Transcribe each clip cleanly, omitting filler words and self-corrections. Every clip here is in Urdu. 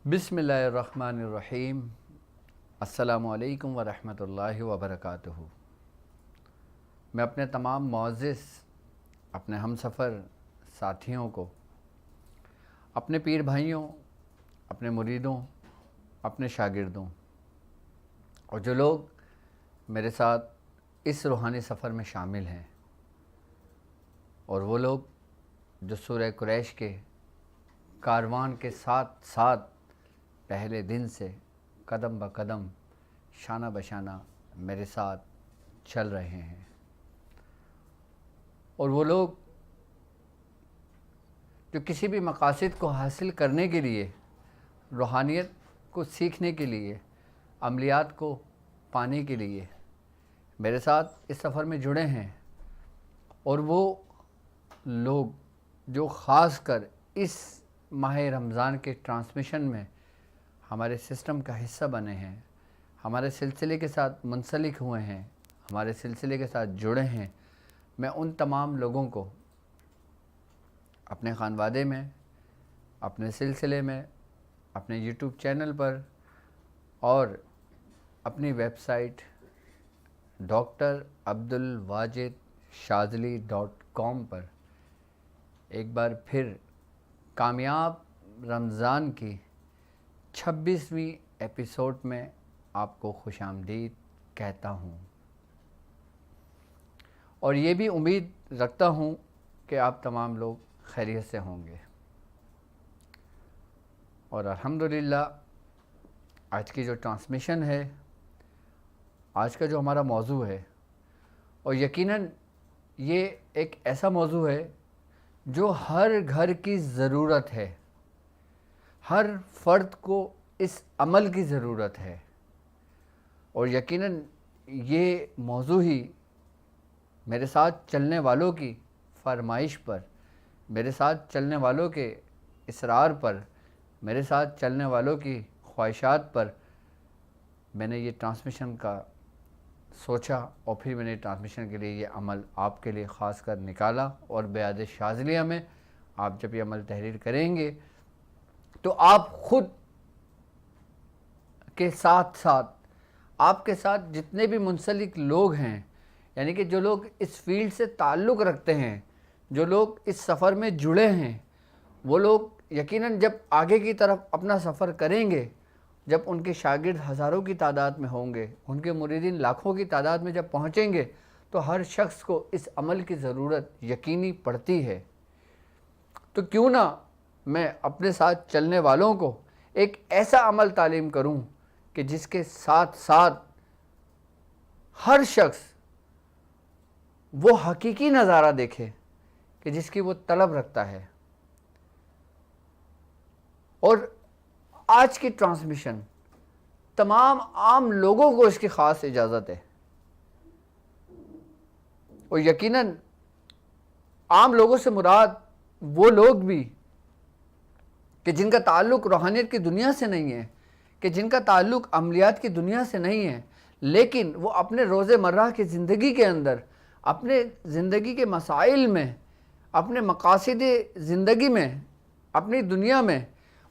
بسم اللہ الرحمن الرحیم۔ السلام علیکم ورحمۃ اللہ وبرکاتہ۔ میں اپنے تمام معزز اپنے ہم سفر ساتھیوں کو، اپنے پیر بھائیوں، اپنے مریدوں، اپنے شاگردوں اور جو لوگ میرے ساتھ اس روحانی سفر میں شامل ہیں، اور وہ لوگ جو سورہ قریش کے کاروان کے ساتھ ساتھ پہلے دن سے قدم بہ قدم شانہ بشانہ میرے ساتھ چل رہے ہیں، اور وہ لوگ جو کسی بھی مقاصد کو حاصل کرنے کے لیے، روحانیت کو سیکھنے کے لیے، عملیات کو پانے کے لیے میرے ساتھ اس سفر میں جڑے ہیں، اور وہ لوگ جو خاص کر اس ماہ رمضان کے ٹرانسمیشن میں ہمارے سسٹم کا حصہ بنے ہیں، ہمارے سلسلے کے ساتھ منسلک ہوئے ہیں، ہمارے سلسلے کے ساتھ جڑے ہیں، میں ان تمام لوگوں کو اپنے خانوادے میں، اپنے سلسلے میں، اپنے یوٹیوب چینل پر اور اپنی ویب سائٹ drعبدالواجدشاذلی.com پر ایک بار پھر کامیاب رمضان کی 26ویں ایپیسوڈ میں آپ کو خوش آمدید کہتا ہوں، اور یہ بھی امید رکھتا ہوں کہ آپ تمام لوگ خیریت سے ہوں گے۔ اور الحمدللہ آج کی جو ٹرانسمیشن ہے، آج کا جو ہمارا موضوع ہے، اور یقیناً یہ ایک ایسا موضوع ہے جو ہر گھر کی ضرورت ہے، ہر فرد کو اس عمل کی ضرورت ہے، اور یقیناً یہ موضوع ہی میرے ساتھ چلنے والوں کی فرمائش پر، میرے ساتھ چلنے والوں کے اصرار پر، میرے ساتھ چلنے والوں کی خواہشات پر میں نے یہ ٹرانسمیشن کا سوچا، اور پھر میں نے ٹرانسمیشن کے لیے یہ عمل آپ کے لیے خاص کر نکالا، اور بیعت شاذلیہ میں آپ جب یہ عمل تحریر کریں گے تو آپ خود کے ساتھ ساتھ آپ کے ساتھ جتنے بھی منسلک لوگ ہیں، یعنی کہ جو لوگ اس فیلڈ سے تعلق رکھتے ہیں، جو لوگ اس سفر میں جڑے ہیں، وہ لوگ یقیناً جب آگے کی طرف اپنا سفر کریں گے، جب ان کے شاگرد ہزاروں کی تعداد میں ہوں گے، ان کے مریدین لاکھوں کی تعداد میں جب پہنچیں گے، تو ہر شخص کو اس عمل کی ضرورت یقینی پڑتی ہے۔ تو کیوں نہ میں اپنے ساتھ چلنے والوں کو ایک ایسا عمل تعلیم کروں کہ جس کے ساتھ ساتھ ہر شخص وہ حقیقی نظارہ دیکھے کہ جس کی وہ طلب رکھتا ہے۔ اور آج کی ٹرانسمیشن تمام عام لوگوں کو اس کی خاص اجازت ہے، اور یقیناً عام لوگوں سے مراد وہ لوگ بھی کہ جن کا تعلق روحانیت کی دنیا سے نہیں ہے، کہ جن کا تعلق عملیات کی دنیا سے نہیں ہے، لیکن وہ اپنے روز مرہ کی زندگی کے اندر، اپنے زندگی کے مسائل میں، اپنے مقاصد زندگی میں، اپنی دنیا میں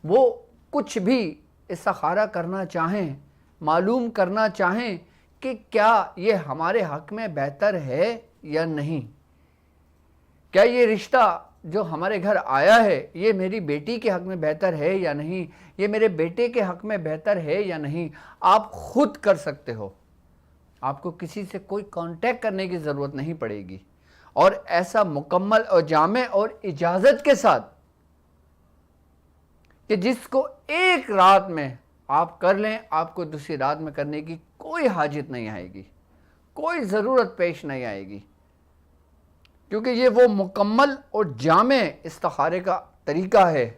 وہ کچھ بھی استخارہ کرنا چاہیں، معلوم کرنا چاہیں کہ کیا یہ ہمارے حق میں بہتر ہے یا نہیں، کیا یہ رشتہ جو ہمارے گھر آیا ہے یہ میری بیٹی کے حق میں بہتر ہے یا نہیں، یہ میرے بیٹے کے حق میں بہتر ہے یا نہیں، آپ خود کر سکتے ہو۔ آپ کو کسی سے کوئی کانٹیکٹ کرنے کی ضرورت نہیں پڑے گی، اور ایسا مکمل اور جامع اور اجازت کے ساتھ کہ جس کو ایک رات میں آپ کر لیں، آپ کو دوسری رات میں کرنے کی کوئی حاجت نہیں آئے گی، کوئی ضرورت پیش نہیں آئے گی، کیونکہ یہ وہ مکمل اور جامع استخارے کا طریقہ ہے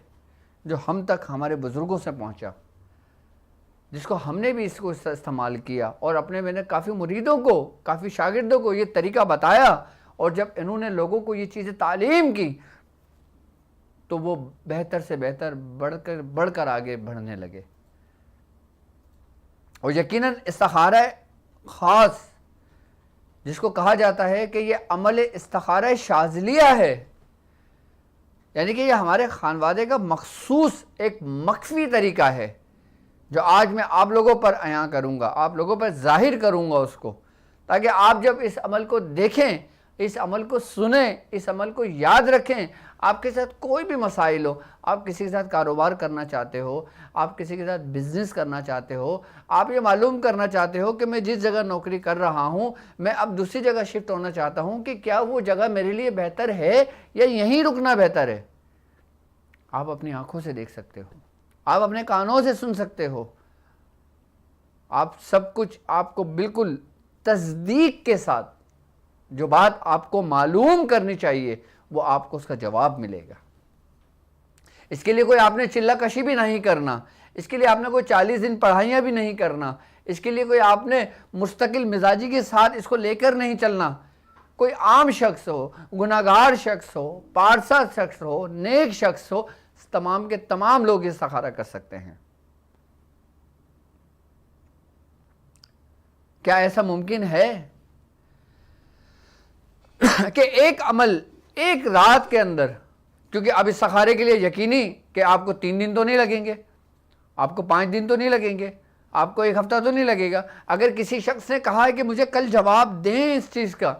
جو ہم تک ہمارے بزرگوں سے پہنچا، جس کو ہم نے بھی اس کو استعمال کیا، اور میں نے کافی مریدوں کو، کافی شاگردوں کو یہ طریقہ بتایا، اور جب انہوں نے لوگوں کو یہ چیزیں تعلیم کی تو وہ بہتر سے بہتر بڑھ کر آگے بڑھنے لگے۔ اور یقیناً استخارہ خاص جس کو کہا جاتا ہے کہ یہ عمل استخارہ شاذلیہ ہے، یعنی کہ یہ ہمارے خانوادے کا مخصوص ایک مخفی طریقہ ہے جو آج میں آپ لوگوں پر عیاں کروں گا، آپ لوگوں پر ظاہر کروں گا اس کو، تاکہ آپ جب اس عمل کو دیکھیں، اس عمل کو سنیں، اس عمل کو یاد رکھیں، آپ کے ساتھ کوئی بھی مسائل ہو، آپ کسی کے ساتھ کاروبار کرنا چاہتے ہو، آپ کسی کے ساتھ بزنس کرنا چاہتے ہو، آپ یہ معلوم کرنا چاہتے ہو کہ میں جس جگہ نوکری کر رہا ہوں میں اب دوسری جگہ شفٹ ہونا چاہتا ہوں، کہ کیا وہ جگہ میرے لیے بہتر ہے یا یہیں رکنا بہتر ہے، آپ اپنی آنکھوں سے دیکھ سکتے ہو، آپ اپنے کانوں سے سن سکتے ہو، آپ سب کچھ آپ کو بالکل تصدیق کے ساتھ جو بات آپ کو معلوم کرنی چاہیے وہ آپ کو اس کا جواب ملے گا۔ اس کے لیے کوئی آپ نے چلہ کشی بھی نہیں کرنا، اس کے لیے آپ نے کوئی 40 دن پڑھائیاں بھی نہیں کرنا، اس کے لیے کوئی آپ نے مستقل مزاجی کے ساتھ اس کو لے کر نہیں چلنا۔ کوئی عام شخص ہو، گناہگار شخص ہو، پارسا شخص ہو، نیک شخص ہو، تمام کے تمام لوگ استخارہ کر سکتے ہیں۔ کیا ایسا ممکن ہے کہ ایک عمل ایک رات کے اندر، کیونکہ اب استخارے کے لیے یقینی کہ آپ کو 3 دن تو نہیں لگیں گے، آپ کو 5 دن تو نہیں لگیں گے، آپ کو 1 ہفتہ تو نہیں لگے گا۔ اگر کسی شخص نے کہا ہے کہ مجھے کل جواب دیں اس چیز کا،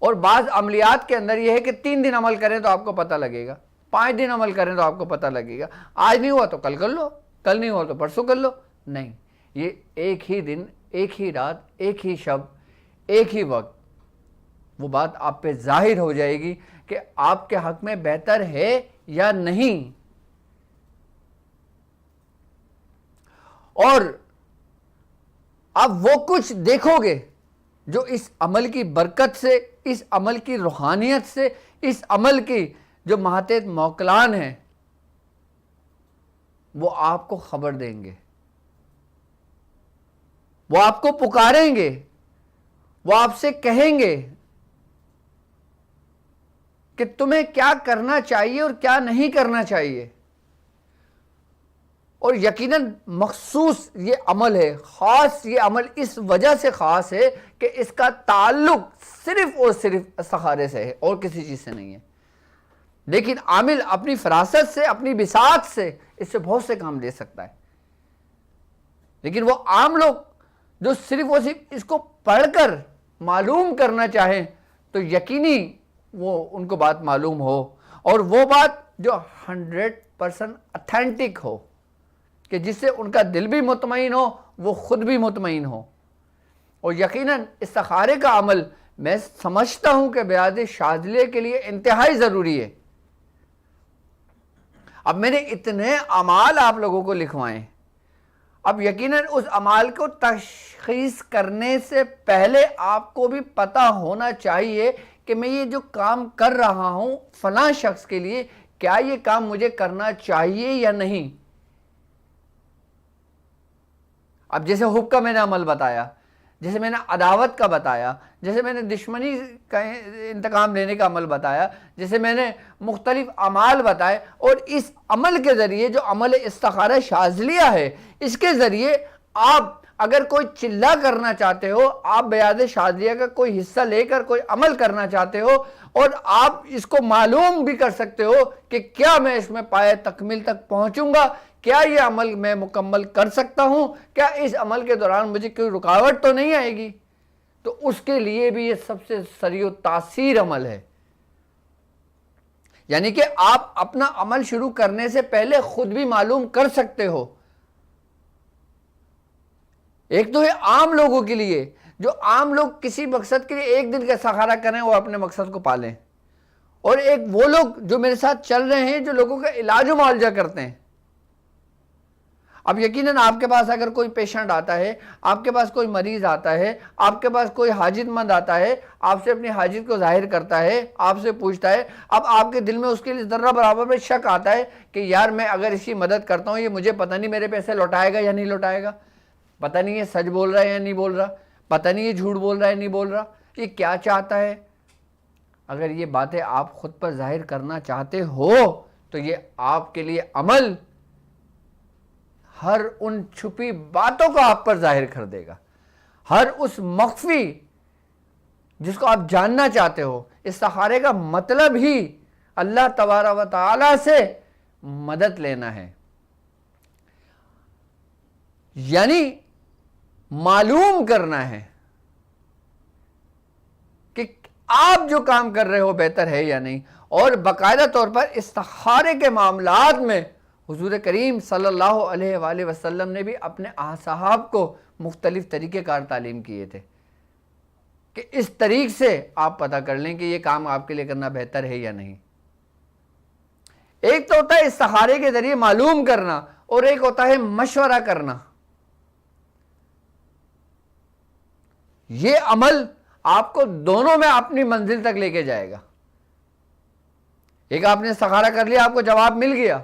اور بعض عملیات کے اندر یہ ہے کہ 3 دن عمل کریں تو آپ کو پتہ لگے گا، 5 دن عمل کریں تو آپ کو پتہ لگے گا، آج نہیں ہوا تو کل کر لو، کل نہیں ہوا تو پرسوں کر لو، نہیں، یہ ایک ہی دن، ایک ہی رات، ایک ہی شب، ایک ہی وقت وہ بات آپ پہ ظاہر ہو جائے گی کہ آپ کے حق میں بہتر ہے یا نہیں۔ اور آپ وہ کچھ دیکھو گے جو اس عمل کی برکت سے، اس عمل کی روحانیت سے، اس عمل کی جو ماتحت موکلان ہیں وہ آپ کو خبر دیں گے، وہ آپ کو پکاریں گے، وہ آپ سے کہیں گے کہ تمہیں کیا کرنا چاہیے اور کیا نہیں کرنا چاہیے۔ اور یقیناً مخصوص یہ عمل ہے، خاص یہ عمل اس وجہ سے خاص ہے کہ اس کا تعلق صرف اور صرف استخارے سے ہے اور کسی چیز سے نہیں ہے۔ لیکن عامل اپنی فراست سے، اپنی بساط سے اس سے بہت سے کام لے سکتا ہے، لیکن وہ عام لوگ جو صرف اور صرف اس کو پڑھ کر معلوم کرنا چاہیں تو یقینی وہ ان کو بات معلوم ہو، اور وہ بات جو 100% اتھینٹک ہو، کہ جس سے ان کا دل بھی مطمئن ہو، وہ خود بھی مطمئن ہو۔ اور یقیناً استخارے کا عمل میں سمجھتا ہوں کہ بیعت شاذلیہ کے لیے انتہائی ضروری ہے۔ اب میں نے اتنے اعمال آپ لوگوں کو لکھوائے، اب یقیناً اس عمال کو تشخیص کرنے سے پہلے آپ کو بھی پتہ ہونا چاہیے کہ میں یہ جو کام کر رہا ہوں فلاں شخص کے لیے، کیا یہ کام مجھے کرنا چاہیے یا نہیں۔ اب جیسے حب کا میں نے عمل بتایا، جیسے میں نے عداوت کا بتایا، جیسے میں نے دشمنی کا انتقام لینے کا عمل بتایا، جیسے میں نے مختلف اعمال بتائے، اور اس عمل کے ذریعے جو عمل استخارہ شاذلیہ ہے، اس کے ذریعے آپ اگر کوئی چلہ کرنا چاہتے ہو، آپ بیعت شاذلیہ کا کوئی حصہ لے کر کوئی عمل کرنا چاہتے ہو، اور آپ اس کو معلوم بھی کر سکتے ہو کہ کیا میں اس میں پائے تکمیل تک پہنچوں گا، کیا یہ عمل میں مکمل کر سکتا ہوں، کیا اس عمل کے دوران مجھے کوئی رکاوٹ تو نہیں آئے گی، تو اس کے لیے بھی یہ سب سے سریع و تاثیر عمل ہے۔ یعنی کہ آپ اپنا عمل شروع کرنے سے پہلے خود بھی معلوم کر سکتے ہو۔ ایک تو ہے عام لوگوں کے لیے، جو عام لوگ کسی مقصد کے لیے 1 دن کا استخارہ کریں وہ اپنے مقصد کو پالیں، اور ایک وہ لوگ جو میرے ساتھ چل رہے ہیں جو لوگوں کا علاج و معالجہ کرتے ہیں۔ اب یقیناً آپ کے پاس اگر کوئی پیشنٹ آتا ہے، آپ کے پاس کوئی مریض آتا ہے، آپ کے پاس کوئی حاجت مند آتا ہے، آپ سے اپنی حاجت کو ظاہر کرتا ہے، آپ سے پوچھتا ہے، اب آپ کے دل میں اس کے لیے ذرہ برابر میں شک آتا ہے کہ یار میں اگر اس کی مدد کرتا ہوں یہ مجھے پتہ نہیں میرے پیسے لوٹائے گا یا نہیں لوٹائے گا، پتہ نہیں یہ سچ بول رہا ہے یا نہیں بول رہا، پتہ نہیں یہ جھوٹ بول رہا ہے یا نہیں بول رہا، یہ کیا چاہتا ہے۔ اگر یہ باتیں آپ خود پر ظاہر کرنا چاہتے ہو تو یہ آپ کے لیے عمل ہر ان چھپی باتوں کو آپ پر ظاہر کر دے گا، ہر اس مخفی جس کو آپ جاننا چاہتے ہو. استخارے کا مطلب ہی اللہ تبارک و تعالی سے مدد لینا ہے. یعنی معلوم کرنا ہے کہ آپ جو کام کر رہے ہو بہتر ہے یا نہیں. اور باقاعدہ طور پر استخارے کے معاملات میں حضور کریم صلی اللہ علیہ وآلہ وسلم نے بھی اپنے اصحاب کو مختلف طریقے کار تعلیم کیے تھے کہ اس طریق سے آپ پتہ کر لیں کہ یہ کام آپ کے لیے کرنا بہتر ہے یا نہیں. ایک تو ہوتا ہے استخارے کے ذریعے معلوم کرنا اور ایک ہوتا ہے مشورہ کرنا. یہ عمل آپ کو دونوں میں اپنی منزل تک لے کے جائے گا. ایک آپ نے استخارہ کر لیا, آپ کو جواب مل گیا,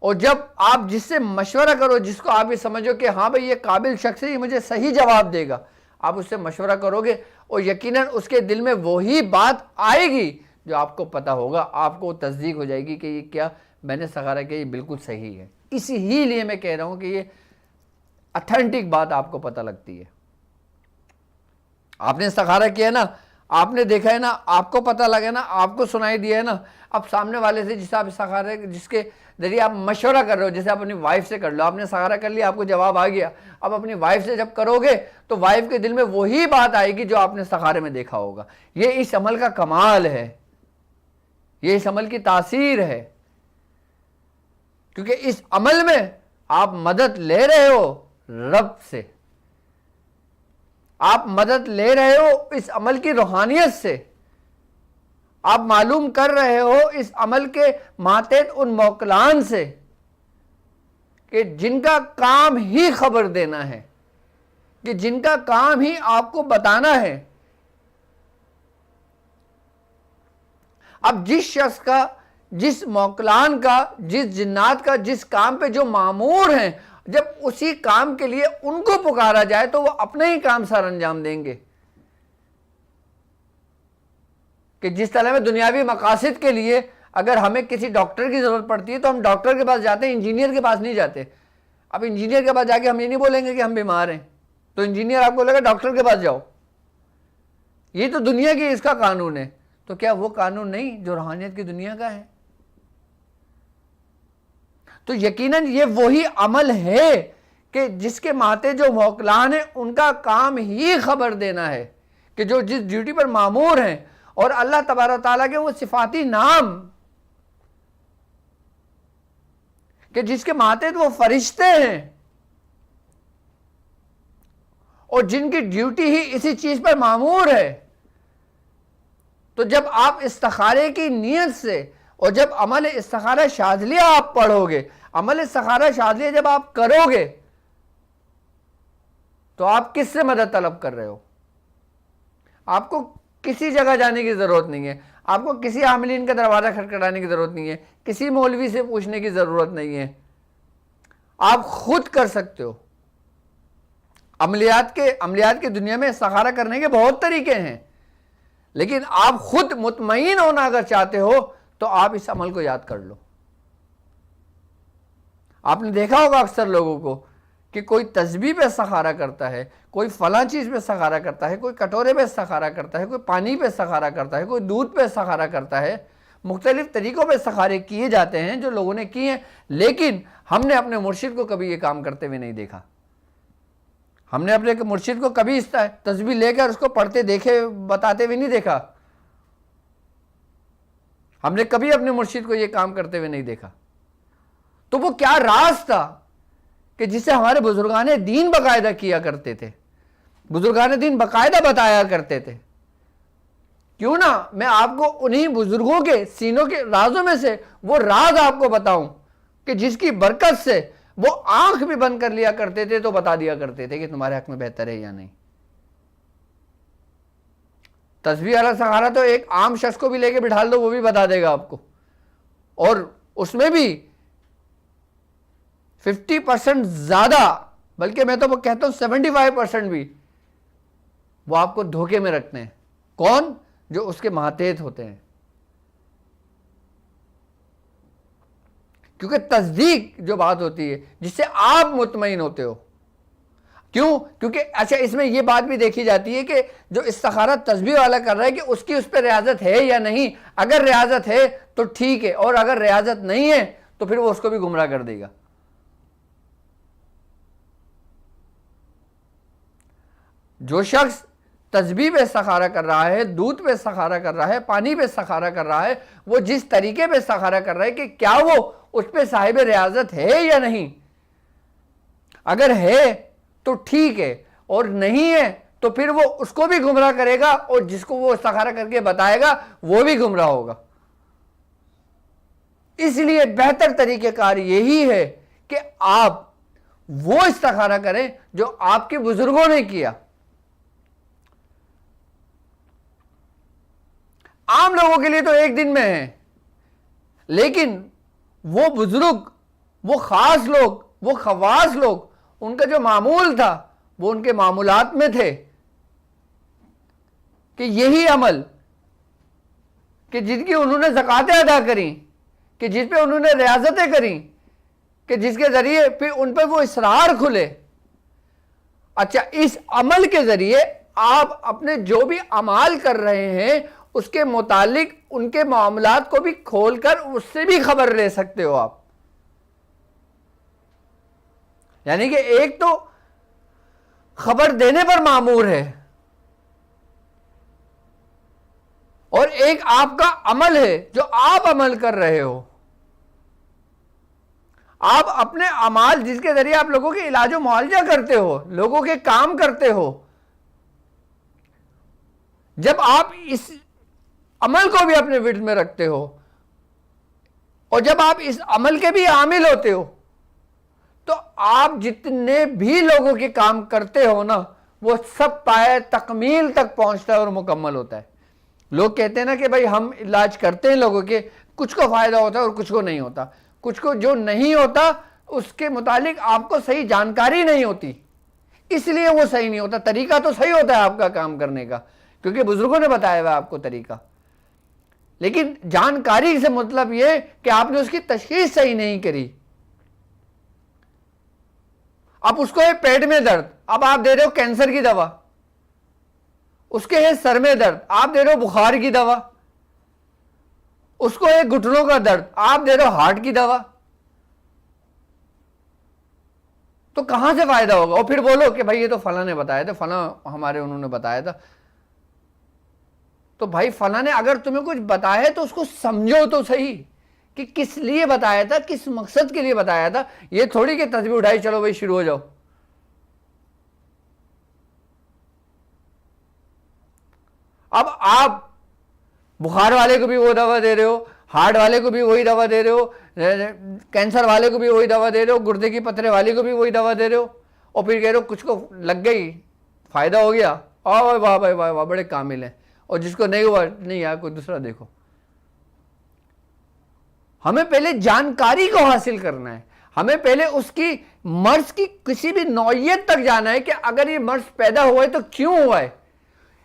اور جب آپ جس سے مشورہ کرو, جس کو آپ یہ سمجھو کہ ہاں بھئی یہ قابل شخص ہے, یہ مجھے صحیح جواب دے گا, آپ اس سے مشورہ کرو گے اور یقیناً اس کے دل میں وہی بات آئے گی جو آپ کو پتا ہوگا, آپ کو تصدیق ہو جائے گی کہ یہ کیا میں نے استخارہ کیا یہ بالکل صحیح ہے. اسی ہی لیے میں کہہ رہا ہوں کہ یہ اتھینٹک بات آپ کو پتہ لگتی ہے. آپ نے استخارہ کیا ہے نا, آپ نے دیکھا ہے نا, آپ کو پتہ لگا ہے نا, آپ کو سنائی دیا ہے نا, اب سامنے والے سے جس آپ استخارہ جس کے ذریعے آپ مشورہ کر رہے ہو, جیسے آپ اپنی وائف سے کر لو, آپ نے استخارہ کر لیا, آپ کو جواب آ گیا, اب اپنی وائف سے جب کرو گے تو وائف کے دل میں وہی بات آئے گی جو آپ نے استخارے میں دیکھا ہوگا. یہ اس عمل کا کمال ہے, یہ اس عمل کی تاثیر ہے, کیونکہ اس عمل میں آپ مدد لے رہے ہو رب سے, آپ مدد لے رہے ہو اس عمل کی روحانیت سے, آپ معلوم کر رہے ہو اس عمل کے ماتحت ان موکلان سے کہ جن کا کام ہی خبر دینا ہے, کہ جن کا کام ہی آپ کو بتانا ہے. اب جس شخص کا, جس موکلان کا, جس جنات کا جس کام پہ جو مامور ہیں, جب اسی کام کے لیے ان کو پکارا جائے تو وہ اپنے ہی کام سر انجام دیں گے. کہ جس طرح میں دنیاوی مقاصد کے لیے اگر ہمیں کسی ڈاکٹر کی ضرورت پڑتی ہے تو ہم ڈاکٹر کے پاس جاتے ہیں, انجینئر کے پاس نہیں جاتے. اب انجینئر کے پاس جا کے ہم یہ نہیں بولیں گے کہ ہم بیمار ہیں, تو انجینئر آپ کو لگا ڈاکٹر کے پاس جاؤ, یہ تو دنیا کی اس کا قانون ہے. تو کیا وہ قانون نہیں جو روحانیت کی دنیا کا ہے؟ تو یقیناً یہ وہی عمل ہے کہ جس کے ماتے جو موکلان ہیں ان کا کام ہی خبر دینا ہے کہ جو جس ڈیوٹی پر مامور ہیں, اور اللہ تبارک تعالیٰ کے وہ صفاتی نام کہ جس کے ماتحت وہ فرشتے ہیں اور جن کی ڈیوٹی ہی اسی چیز پر مامور ہے. تو جب آپ استخارے کی نیت سے اور جب عمل استخارہ شاذلیہ آپ پڑھو گے, عمل استخارہ شاذلیہ جب آپ کرو گے تو آپ کس سے مدد طلب کر رہے ہو؟ آپ کو کسی جگہ جانے کی ضرورت نہیں ہے, آپ کو کسی عاملین کا دروازہ کھٹکھٹانے کی ضرورت نہیں ہے, کسی مولوی سے پوچھنے کی ضرورت نہیں ہے, آپ خود کر سکتے ہو. عملیات کی دنیا میں استخارہ کرنے کے بہت طریقے ہیں, لیکن آپ خود مطمئن ہونا اگر چاہتے ہو تو آپ اس عمل کو یاد کر لو. آپ نے دیکھا ہوگا اکثر لوگوں کو کہ کوئی تسبیح پہ استخارہ کرتا ہے, کوئی فلاں چیز پہ استخارہ کرتا ہے, کوئی کٹورے پہ استخارہ کرتا ہے, کوئی پانی پہ استخارہ کرتا ہے, کوئی دودھ پہ استخارہ کرتا ہے. مختلف طریقوں پہ استخارے کیے جاتے ہیں جو لوگوں نے کیے ہیں, لیکن ہم نے اپنے مرشد کو کبھی یہ کام کرتے ہوئے نہیں دیکھا. ہم نے اپنے مرشد کو کبھی اس تسبیح لے کر اس کو پڑھتے دیکھے, بتاتے ہوئے نہیں دیکھا. ہم نے کبھی اپنے مرشد کو یہ کام کرتے ہوئے نہیں دیکھا. تو وہ کیا راز تھا کہ جسے ہمارے بزرگان دین باقاعدہ کیا کرتے تھے, بزرگان دین باقاعدہ بتایا کرتے تھے. کیوں نہ میں آپ کو انہی بزرگوں کے سینوں کے رازوں میں سے وہ راز آپ کو بتاؤں کہ جس کی برکت سے وہ آنکھ بھی بند کر لیا کرتے تھے تو بتا دیا کرتے تھے کہ تمہارے حق میں بہتر ہے یا نہیں. تسبیح والا استخارہ تو ایک عام شخص کو بھی لے کے بٹھا دو وہ بھی بتا دے گا آپ کو, اور اس میں بھی 50% زیادہ, بلکہ میں تو وہ کہتا ہوں 75% بھی وہ آپ کو دھوکے میں رکھتے ہیں. کون؟ جو اس کے ماتحت ہوتے ہیں. کیونکہ تصدیق جو بات ہوتی ہے جس سے آپ مطمئن ہوتے ہو, کیوں؟ کیونکہ اچھا اس میں یہ بات بھی دیکھی جاتی ہے کہ جو استخارہ تسبیح والا کر رہا ہے کہ اس کی اس پہ ریاضت ہے یا نہیں. اگر ریاضت ہے تو ٹھیک ہے، اور اگر ریاضت نہیں ہے تو پھر وہ اس کو بھی گمراہ کر دے گا. جو شخص تسبیح پہ استخارہ کر رہا ہے، دودھ پہ استخارہ کر رہا ہے، پانی پہ استخارہ کر رہا ہے، وہ جس طریقے پہ استخارہ کر رہا ہے کہ کیا وہ اس پہ صاحب ریاضت ہے یا نہیں. اگر ہے تو ٹھیک ہے، اور نہیں ہے تو پھر وہ اس کو بھی گمراہ کرے گا، اور جس کو وہ استخارہ کر کے بتائے گا وہ بھی گمراہ ہوگا. اس لیے بہتر طریقہ کار یہی ہے کہ آپ وہ استخارہ کریں جو آپ کے بزرگوں نے کیا. عام لوگوں کے لیے تو ایک دن میں ہے، لیکن وہ بزرگ، وہ خاص لوگ، وہ خواص لوگ، ان کا جو معمول تھا وہ ان کے معمولات میں تھے کہ یہی عمل کہ جن کی انہوں نے زکاتیں ادا کریں، کہ جس پہ انہوں نے ریاضتیں کریں، کہ جس کے ذریعے پھر ان پہ وہ اسرار کھلے. اچھا اس عمل کے ذریعے آپ اپنے جو بھی اعمال کر رہے ہیں اس کے متعلق ان کے معاملات کو بھی کھول کر اس سے بھی خبر لے سکتے ہو آپ. یعنی کہ ایک تو خبر دینے پر مامور ہے، اور ایک آپ کا عمل ہے جو آپ عمل کر رہے ہو. آپ اپنے اعمال جس کے ذریعے آپ لوگوں کے علاج و معالجہ کرتے ہو، لوگوں کے کام کرتے ہو، جب آپ اس عمل کو بھی اپنے ورد میں رکھتے ہو اور جب آپ اس عمل کے بھی عامل ہوتے ہو، تو آپ جتنے بھی لوگوں کے کام کرتے ہو نا وہ سب پائے تکمیل تک پہنچتا ہے اور مکمل ہوتا ہے. لوگ کہتے ہیں نا کہ بھائی ہم علاج کرتے ہیں لوگوں کے، کچھ کو فائدہ ہوتا ہے اور کچھ کو نہیں ہوتا. کچھ کو جو نہیں ہوتا اس کے متعلق آپ کو صحیح جانکاری نہیں ہوتی، اس لیے وہ صحیح نہیں ہوتا. طریقہ تو صحیح ہوتا ہے آپ کا کام کرنے کا، کیونکہ بزرگوں نے بتایا ہوا آپ کو طریقہ، لیکن جانکاری سے مطلب یہ کہ آپ نے اس کی تشخیص صحیح نہیں کری. اب اس کو ہے پیٹ میں درد، اب آپ دے رہے ہو کینسر کی دوا. اس کے ہے سر میں درد، آپ دے رہے ہو بخار کی دوا. اس کو ہے گھٹنوں کا درد، آپ دے رہے ہو ہارٹ کی دوا. تو کہاں سے فائدہ ہوگا؟ اور پھر بولو کہ بھائی یہ تو فلاں نے بتایا تھا، فلاں ہمارے انہوں نے بتایا تھا. تو بھائی فلاں نے اگر تمہیں کچھ بتایا ہے تو اس کو سمجھو تو صحیح کہ کس لیے بتایا تھا، کس مقصد کے لیے بتایا تھا. یہ تھوڑی کہ تسبیح اٹھائی چلو بھائی شروع ہو جاؤ. اب آپ بخار والے کو بھی وہ دوا دے رہے ہو، ہارٹ والے کو بھی وہی دوا دے رہے ہو، کینسر والے کو بھی وہی دوا دے رہے ہو، گردے کی پتھرے والے کو بھی وہی دوا دے رہے ہو، اور پھر کہہ رہے ہو کچھ کو لگ گئی فائدہ ہو گیا، واہ بھائی واہ واہ بڑے کامل ہیں، اور جس کو نہیں ہوا نہیں یار کوئی دوسرا دیکھو. ہمیں پہلے جانکاری کو حاصل کرنا ہے، ہمیں پہلے اس کی مرض کی کسی بھی نوعیت تک جانا ہے کہ اگر یہ مرض پیدا ہوا ہے تو کیوں ہوا ہے.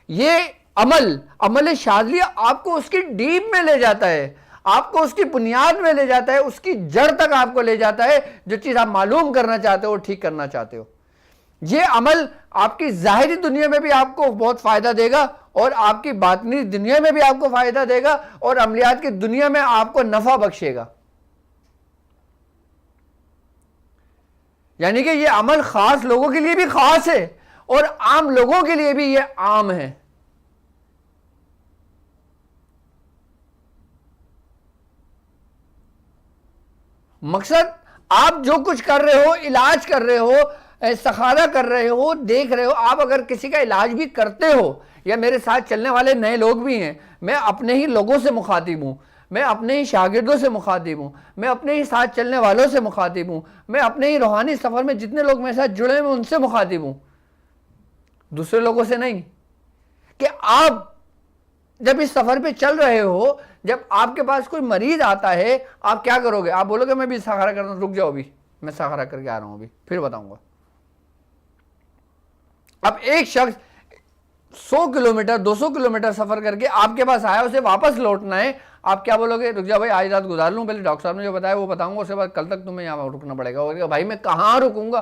یہ عمل شاذلیہ آپ کو اس کی ڈیپ میں لے جاتا ہے، آپ کو اس کی بنیاد میں لے جاتا ہے، اس کی جڑ تک آپ کو لے جاتا ہے. جو چیز آپ معلوم کرنا چاہتے ہو ٹھیک کرنا چاہتے ہو، یہ عمل آپ کی ظاہری دنیا میں بھی آپ کو بہت فائدہ دے گا، اور آپ کی باطنی دنیا میں بھی آپ کو فائدہ دے گا، اور عملیات کی دنیا میں آپ کو نفع بخشے گا. یعنی کہ یہ عمل خاص لوگوں کے لیے بھی خاص ہے اور عام لوگوں کے لیے بھی یہ عام ہے. مقصد آپ جو کچھ کر رہے ہو، علاج کر رہے ہو، استخارہ کر رہے ہو، دیکھ رہے ہو، آپ اگر کسی کا علاج بھی کرتے ہو، یا میرے ساتھ چلنے والے نئے لوگ بھی ہیں، میں اپنے ہی لوگوں سے مخاطب ہوں، میں اپنے ہی شاگردوں سے مخاطب ہوں، میں اپنے ہی ساتھ چلنے والوں سے مخاطب ہوں، میں اپنے ہی روحانی سفر میں جتنے لوگ میرے ساتھ جڑے ہیں ان سے مخاطب ہوں، دوسرے لوگوں سے نہیں. کہ آپ جب اس سفر پہ چل رہے ہو، جب آپ کے پاس کوئی مریض آتا ہے، آپ کیا کرو گے؟ آپ بولو گے میں بھی استخارہ کرتا ہوں، رک جاؤ ابھی میں استخارہ کر کے آ رہا ہوں، ابھی پھر بتاؤں گا. اب ایک شخص 100 کلومیٹر 200 کلومیٹر سفر کر کے آپ کے پاس آیا، اسے واپس لوٹنا ہے، آپ کیا بولو گے؟ رک جاؤ بھائی آج رات گزار لوں، پہلے ڈاکٹر صاحب نے جو بتایا وہ بتاؤں گا، اس کے بعد کل تک تمہیں یہاں رکنا پڑے گا. بھائی میں کہاں رکوں گا؟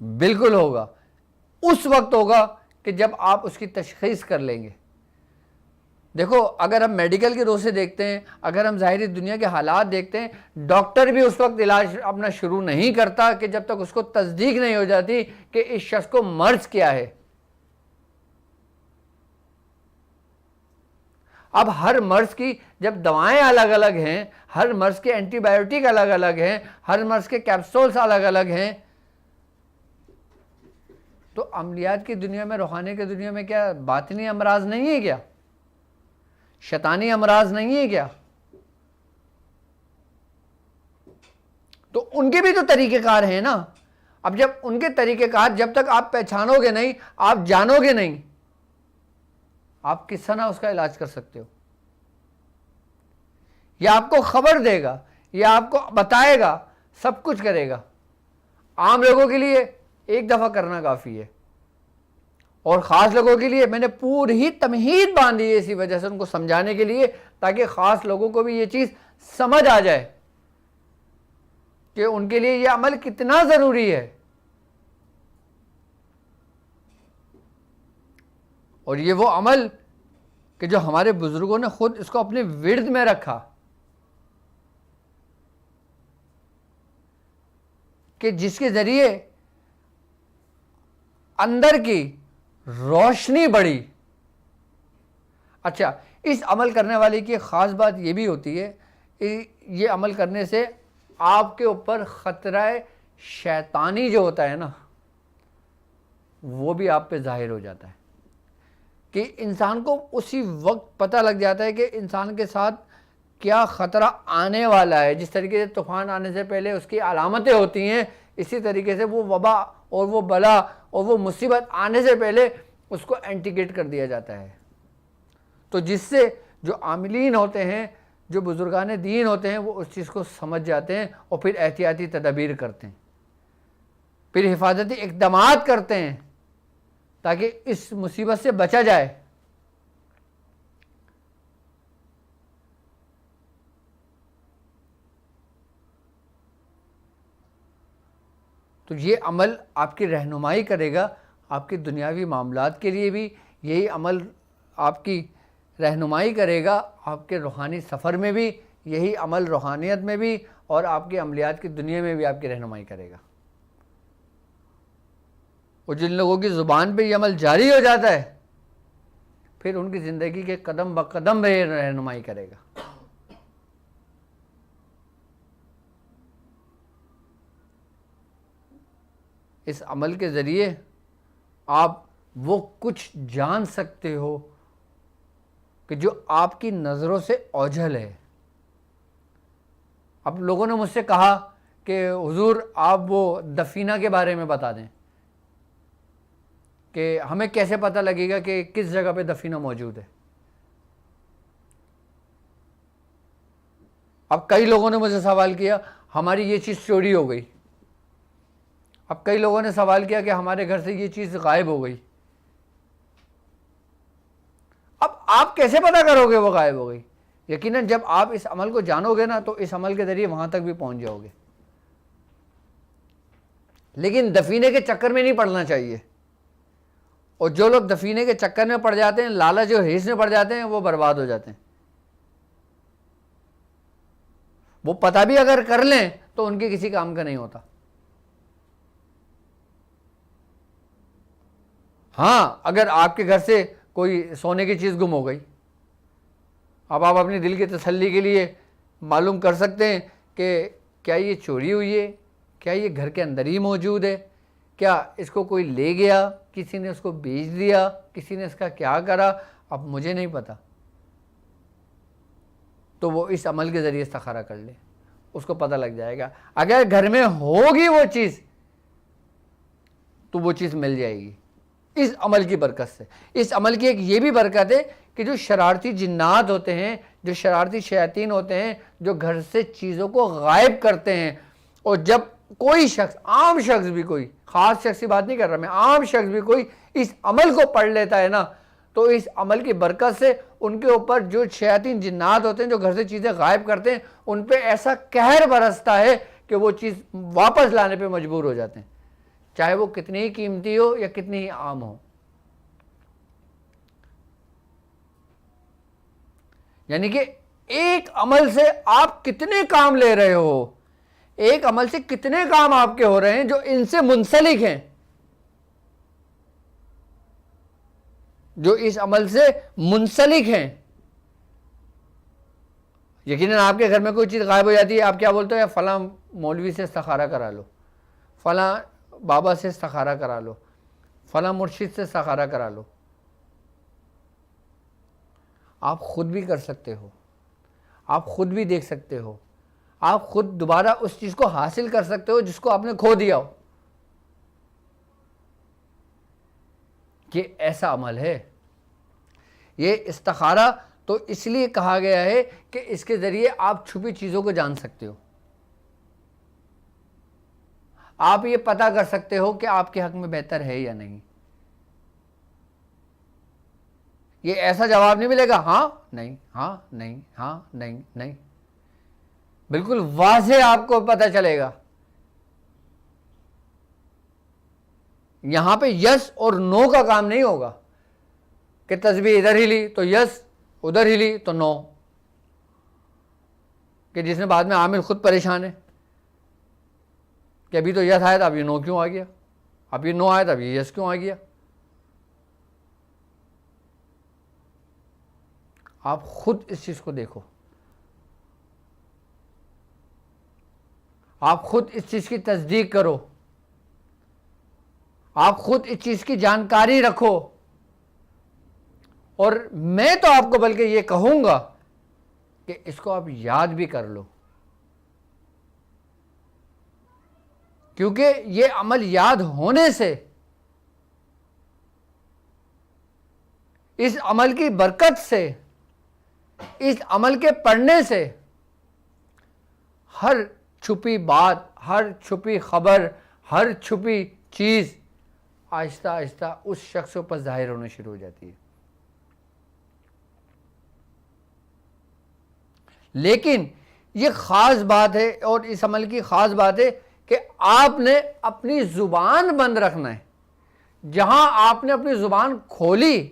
بالکل ہوگا، اس وقت ہوگا کہ جب آپ اس کی تشخیص کر لیں گے۔ دیکھو اگر ہم میڈیکل کے روز سے دیکھتے ہیں، اگر ہم ظاہری دنیا کے حالات دیکھتے ہیں، ڈاکٹر بھی اس وقت علاج اپنا شروع نہیں کرتا کہ جب تک اس کو تصدیق نہیں ہو جاتی کہ اس شخص کو مرض کیا ہے۔ اب ہر مرض کی جب دوائیں الگ الگ ہیں، ہر مرض کے اینٹی بائیوٹک الگ الگ ہیں، ہر مرض کے کیپسولز الگ الگ ہیں، تو عملیات کی دنیا میں، روحانی کی دنیا میں کیا باطنی امراض نہیں ہے کیا؟ شیطانی امراض نہیں ہے کیا؟ تو ان کے بھی تو طریقہ کار ہیں نا۔ اب جب ان کے طریقہ کار جب تک آپ پہچانو گے نہیں، آپ جانو گے نہیں، آپ کس طرح اس کا علاج کر سکتے ہو؟ یا آپ کو خبر دے گا، یا آپ کو بتائے گا، سب کچھ کرے گا۔ عام لوگوں کے لیے ایک دفعہ کرنا کافی ہے، اور خاص لوگوں کے لیے میں نے پوری تمہید باندھی ہے اسی وجہ سے ان کو سمجھانے کے لیے، تاکہ خاص لوگوں کو بھی یہ چیز سمجھ آ جائے کہ ان کے لیے یہ عمل کتنا ضروری ہے۔ اور یہ وہ عمل کہ جو ہمارے بزرگوں نے خود اس کو اپنے ورد میں رکھا، کہ جس کے ذریعے اندر کی روشنی بڑھی۔ اچھا، اس عمل کرنے والے کی خاص بات یہ بھی ہوتی ہے، یہ عمل کرنے سے آپ کے اوپر خطرہ شیطانی جو ہوتا ہے نا، وہ بھی آپ پہ ظاہر ہو جاتا ہے، کہ انسان کو اسی وقت پتہ لگ جاتا ہے کہ انسان کے ساتھ کیا خطرہ آنے والا ہے۔ جس طریقے سے طوفان آنے سے پہلے اس کی علامتیں ہوتی ہیں، اسی طریقے سے وہ وبا اور وہ بلا اور وہ مصیبت آنے سے پہلے اس کو اینٹیگیٹ کر دیا جاتا ہے۔ تو جس سے جو عاملین ہوتے ہیں، جو بزرگان دین ہوتے ہیں، وہ اس چیز کو سمجھ جاتے ہیں اور پھر احتیاطی تدابیر کرتے ہیں، پھر حفاظتی اقدامات کرتے ہیں تاکہ اس مصیبت سے بچا جائے۔ تو یہ عمل آپ کی رہنمائی کرے گا، آپ کی دنیاوی معاملات کے لیے بھی یہی عمل آپ کی رہنمائی کرے گا، آپ کے روحانی سفر میں بھی یہی عمل، روحانیت میں بھی، اور آپ کی عملیات کی دنیا میں بھی آپ کی رہنمائی کرے گا۔ اور جن لوگوں کی زبان پہ یہ عمل جاری ہو جاتا ہے، پھر ان کی زندگی کے قدم بقدم میں رہنمائی کرے گا۔ اس عمل کے ذریعے آپ وہ کچھ جان سکتے ہو کہ جو آپ کی نظروں سے اوجھل ہے۔ اب لوگوں نے مجھ سے کہا کہ حضور آپ وہ دفینہ کے بارے میں بتا دیں کہ ہمیں کیسے پتہ لگے گا کہ کس جگہ پہ دفینہ موجود ہے۔ اب کئی لوگوں نے مجھے سوال کیا ہماری یہ چیز چوری ہو گئی، اب کئی لوگوں نے سوال کیا کہ ہمارے گھر سے یہ چیز غائب ہو گئی۔ اب آپ کیسے پتہ کرو گے وہ غائب ہو گئی؟ یقیناً جب آپ اس عمل کو جانو گے نا تو اس عمل کے ذریعے وہاں تک بھی پہنچ جاؤ گے۔ لیکن دفینے کے چکر میں نہیں پڑنا چاہیے، اور جو لوگ دفینے کے چکر میں پڑ جاتے ہیں، لالچ اور حرص میں پڑ جاتے ہیں، وہ برباد ہو جاتے ہیں۔ وہ پتہ بھی اگر کر لیں تو ان کے کسی کام کا نہیں ہوتا۔ ہاں، اگر آپ کے گھر سے کوئی سونے کی چیز گم ہو گئی، اب آپ اپنی دل کی تسلی کے لیے معلوم کر سکتے ہیں کہ کیا یہ چوری ہوئی ہے، کیا یہ گھر کے اندر ہی موجود ہے، کیا اس کو کوئی لے گیا، کسی نے اس کو بیچ دیا، کسی نے اس کا کیا کرا، اب مجھے نہیں پتا۔ تو وہ اس عمل کے ذریعے استخارہ کر لے، اس کو پتہ لگ جائے گا۔ اگر گھر میں ہوگی وہ چیز تو وہ چیز مل جائے گی اس عمل کی برکت سے۔ اس عمل کی ایک یہ بھی برکت ہے کہ جو شرارتی جنات ہوتے ہیں، جو شرارتی شیاطین ہوتے ہیں، جو گھر سے چیزوں کو غائب کرتے ہیں، اور جب کوئی شخص، عام شخص بھی، کوئی خاص شخص کی بات نہیں کر رہا میں، عام شخص بھی کوئی اس عمل کو پڑھ لیتا ہے نا، تو اس عمل کی برکت سے ان کے اوپر جو شیاطین جنات ہوتے ہیں جو گھر سے چیزیں غائب کرتے ہیں، ان پہ ایسا قہر برستا ہے کہ وہ چیز واپس لانے پہ مجبور ہو جاتے ہیں، چاہے وہ کتنی ہی قیمتی ہو یا کتنی ہی عام ہو. یعنی کہ ایک عمل سے آپ کتنے کام لے رہے ہو، ایک عمل سے کتنے کام آپ کے ہو رہے ہیں جو ان سے منسلک ہیں، جو اس عمل سے منسلک ہیں. یقیناً آپ کے گھر میں کوئی چیز غائب ہو جاتی ہے، آپ کیا بولتے ہو؟ فلاں مولوی سے استخارہ کرا لو، فلاں بابا سے استخارہ کرا لو، فلاں مرشد سے استخارہ کرا لو. آپ خود بھی کر سکتے ہو، آپ خود بھی دیکھ سکتے ہو، آپ خود دوبارہ اس چیز کو حاصل کر سکتے ہو جس کو آپ نے کھو دیا ہو. یہ ایسا عمل ہے. یہ استخارہ تو اس لیے کہا گیا ہے کہ اس کے ذریعے آپ چھپی چیزوں کو جان سکتے ہو. آپ یہ پتہ کر سکتے ہو کہ آپ کے حق میں بہتر ہے یا نہیں. یہ ایسا جواب نہیں ملے گا ہاں نہیں ہاں نہیں ہاں نہیں نہیں. بالکل واضح آپ کو پتہ چلے گا. یہاں پہ یس اور نو کا کام نہیں ہوگا کہ تسبیح ادھر ہی لی تو یس، ادھر ہی لی تو نو، کہ جس میں بعد میں عامل خود پریشان ہے کہ ابھی تو یس آیا تھا اب یہ نو کیوں آ گیا، اب یہ نو آیا تھا اب یہ یس کیوں آ گیا. آپ خود اس چیز کو دیکھو، آپ خود اس چیز کی تصدیق کرو، آپ خود اس چیز کی جانکاری رکھو. اور میں تو آپ کو بلکہ یہ کہوں گا کہ اس کو آپ یاد بھی کر لو، کیونکہ یہ عمل یاد ہونے سے، اس عمل کی برکت سے، اس عمل کے پڑھنے سے ہر چھپی بات، ہر چھپی خبر، ہر چھپی چیز آہستہ آہستہ اس شخص پر ظاہر ہونا شروع ہو جاتی ہے. لیکن یہ خاص بات ہے، اور اس عمل کی خاص بات ہے کہ آپ نے اپنی زبان بند رکھنا ہے. جہاں آپ نے اپنی زبان کھولی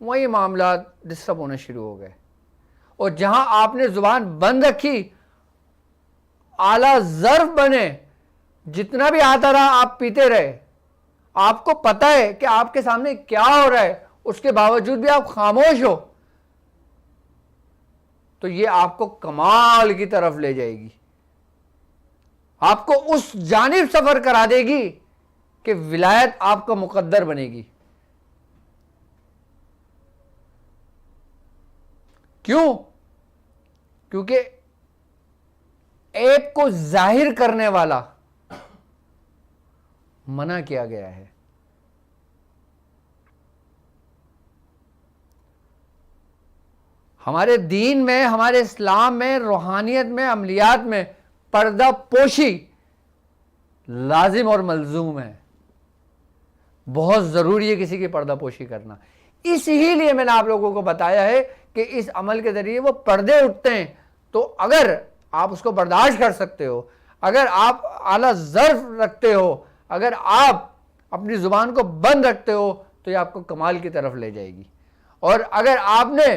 وہی معاملات ڈسٹرب ہونا شروع ہو گئے. اور جہاں آپ نے زبان بند رکھی اعلیٰ ظرف بنے، جتنا بھی آتا رہا آپ پیتے رہے. آپ کو پتہ ہے کہ آپ کے سامنے کیا ہو رہا ہے، اس کے باوجود بھی آپ خاموش ہو، تو یہ آپ کو کمال کی طرف لے جائے گی، آپ کو اس جانب سفر کرا دے گی کہ ولایت آپ کا مقدر بنے گی. کیوں؟ کیونکہ عیب کو ظاہر کرنے والا منع کیا گیا ہے. ہمارے دین میں، ہمارے اسلام میں، روحانیت میں، عملیات میں پردہ پوشی لازم اور ملزوم ہے. بہت ضروری ہے کسی کی پردہ پوشی کرنا. اسی لیے میں نے آپ لوگوں کو بتایا ہے کہ اس عمل کے ذریعے وہ پردے اٹھتے ہیں. تو اگر آپ اس کو برداشت کر سکتے ہو، اگر آپ اعلیٰ ظرف رکھتے ہو، اگر آپ اپنی زبان کو بند رکھتے ہو، تو یہ آپ کو کمال کی طرف لے جائے گی. اور اگر آپ نے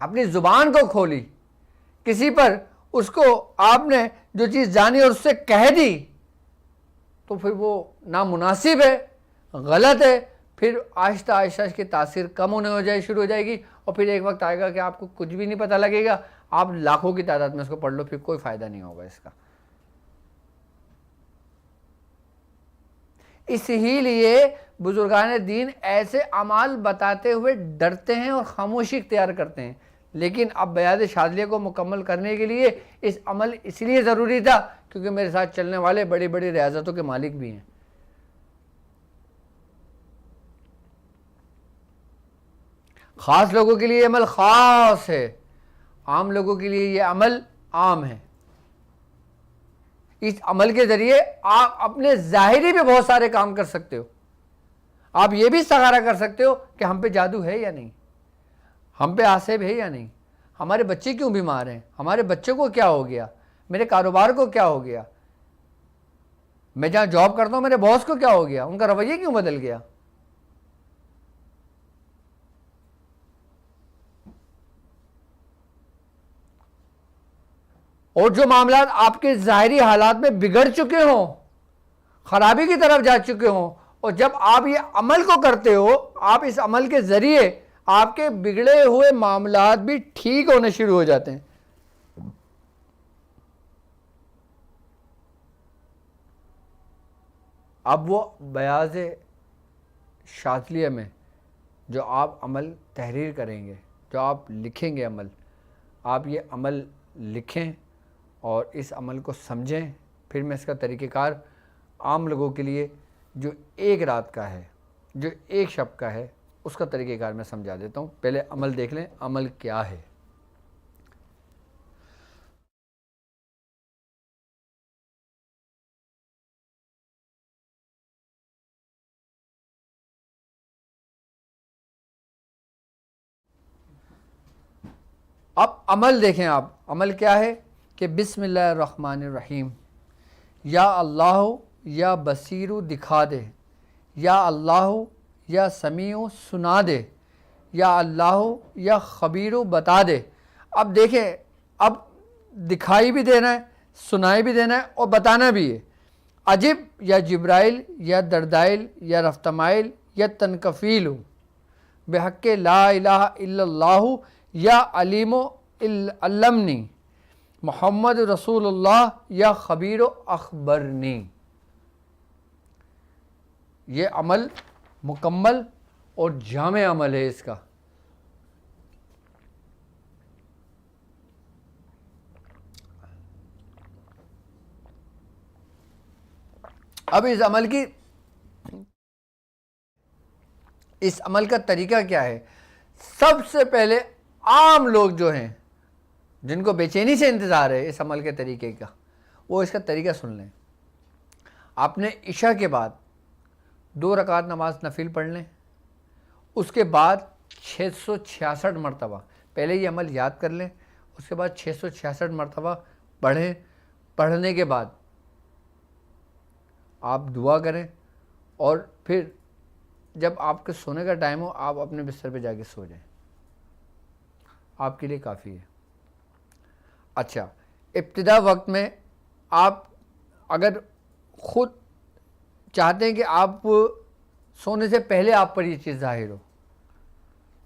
اپنی زبان کو کھولی، کسی پر اس کو آپ نے جو چیز جانی اور اس سے کہہ دی، تو پھر وہ نامناسب ہے، غلط ہے. پھر آہستہ آہستہ اس کی تاثیر کم ہونے شروع ہو جائے گی، اور پھر ایک وقت آئے گا کہ آپ کو کچھ بھی نہیں پتہ لگے گا. آپ لاکھوں کی تعداد میں اس کو پڑھ لو، پھر کوئی فائدہ نہیں ہوگا اس کا. اسی لیے بزرگان دین ایسے اعمال بتاتے ہوئے ڈرتے ہیں اور خاموشی اختیار کرتے ہیں. لیکن اب بیعت شاذلیہ کو مکمل کرنے کے لیے اس عمل اس لیے ضروری تھا کیونکہ میرے ساتھ چلنے والے بڑی بڑی ریاستوں کے مالک بھی ہیں. خاص لوگوں کے لیے یہ عمل خاص ہے، عام لوگوں کے لیے یہ عمل عام ہے. اس عمل کے ذریعے آپ اپنے ظاہری پہ بہت سارے کام کر سکتے ہو. آپ یہ بھی استخارہ کر سکتے ہو کہ ہم پہ جادو ہے یا نہیں، ہم پہ آسیب ہے یا نہیں، ہمارے بچے کیوں بیمار ہیں، ہمارے بچے کو کیا ہو گیا، میرے کاروبار کو کیا ہو گیا، میں جہاں جاب کرتا ہوں میرے باس کو کیا ہو گیا، ان کا رویہ کیوں بدل گیا؟ اور جو معاملات آپ کے ظاہری حالات میں بگڑ چکے ہوں، خرابی کی طرف جا چکے ہوں، اور جب آپ یہ عمل کو کرتے ہو، آپ اس عمل کے ذریعے آپ کے بگڑے ہوئے معاملات بھی ٹھیک ہونے شروع ہو جاتے ہیں۔ اب وہ بیاض شاذلیہ میں جو آپ عمل تحریر کریں گے، جو آپ لکھیں گے عمل، آپ یہ عمل لکھیں اور اس عمل کو سمجھیں۔ پھر میں اس کا طریقہ کار عام لوگوں کے لیے جو ایک رات کا ہے، جو ایک شب کا ہے، اس کا طریقہ کار میں سمجھا دیتا ہوں۔ پہلے عمل دیکھ لیں، عمل کیا ہے۔ اب عمل دیکھیں، آپ عمل کیا ہے کہ بسم اللہ الرحمن الرحیم، یا اللہ یا بصیرو دکھا دے، یا اللہ یا سمیع سنا دے، یا اللہ یا خبیرو بتا دے۔ اب دیکھیں، اب دکھائی بھی دینا ہے، سنائی بھی دینا ہے اور بتانا بھی ہے۔ عجب یا جبرائیل یا دردائل یا رفتمائل یا تنکفیل بحق لا الہ الا اللہ یا علیم علمنی محمد رسول اللہ یا خبیر و اخبرنی۔ یہ عمل مکمل اور جامع عمل ہے اس کا۔ اب اس عمل کا طریقہ کیا ہے؟ سب سے پہلے عام لوگ جو ہیں، جن کو بے چینی سے انتظار ہے اس عمل کے طریقے کا، وہ اس کا طریقہ سن لیں۔ آپ نے عشاء کے بعد 2 رکعت نماز نفل پڑھ لیں، اس کے بعد 666 مرتبہ پہلے یہ عمل یاد کر لیں، اس کے بعد 666 مرتبہ پڑھیں۔ پڑھنے کے بعد آپ دعا کریں، اور پھر جب آپ کے سونے کا ٹائم ہو آپ اپنے بستر پہ جا کے سو جائیں، آپ کے لیے کافی ہے۔ اچھا، ابتدا وقت میں آپ اگر خود چاہتے ہیں کہ آپ سونے سے پہلے آپ پر یہ چیز ظاہر ہو،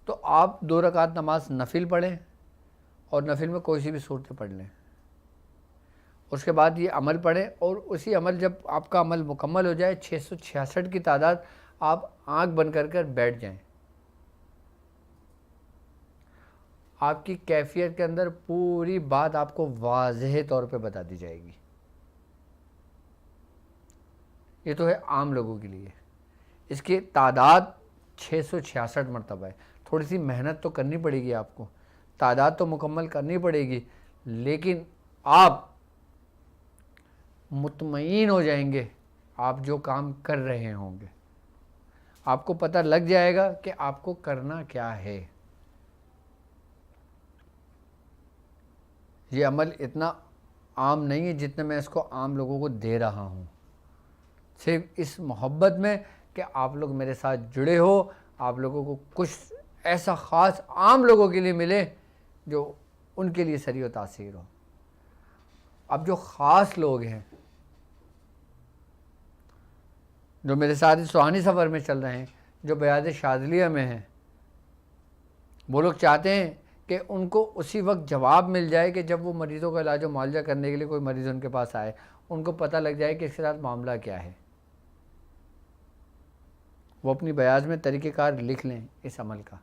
تو آپ 2 رکعت نماز نفل پڑھیں اور نفل میں کوئی سی بھی صورتیں پڑھ لیں۔ اس کے بعد یہ عمل پڑھیں، اور اسی عمل جب آپ کا عمل مکمل ہو جائے، 666 کی تعداد، آپ آنکھ بند کر بیٹھ جائیں۔ آپ کی کیفیت کے اندر پوری بات آپ کو واضح طور پہ بتا دی جائے گی۔ یہ تو ہے عام لوگوں کے لیے، اس کی تعداد 666 مرتبہ ہے۔ تھوڑی سی محنت تو کرنی پڑے گی آپ کو، تعداد تو مکمل کرنی پڑے گی، لیکن آپ مطمئن ہو جائیں گے آپ جو کام کر رہے ہوں گے، آپ کو پتہ لگ جائے گا کہ آپ کو کرنا کیا ہے۔ یہ عمل اتنا عام نہیں ہے جتنا میں اس کو عام لوگوں کو دے رہا ہوں، صرف اس محبت میں کہ آپ لوگ میرے ساتھ جڑے ہو، آپ لوگوں کو کچھ ایسا خاص عام لوگوں کے لیے ملے جو ان کے لیے سری و تاثیر ہو۔ اب جو خاص لوگ ہیں جو میرے ساتھ اس روحانی سفر میں چل رہے ہیں، جو بیاض شاذلیہ میں ہیں، وہ لوگ چاہتے ہیں کہ ان کو اسی وقت جواب مل جائے کہ جب وہ مریضوں کا علاج و معالجہ کرنے کے لیے کوئی مریض ان کے پاس آئے، ان کو پتہ لگ جائے کہ اس کے ساتھ معاملہ کیا ہے۔ وہ اپنی بیاض میں طریقہ کار لکھ لیں اس عمل کا۔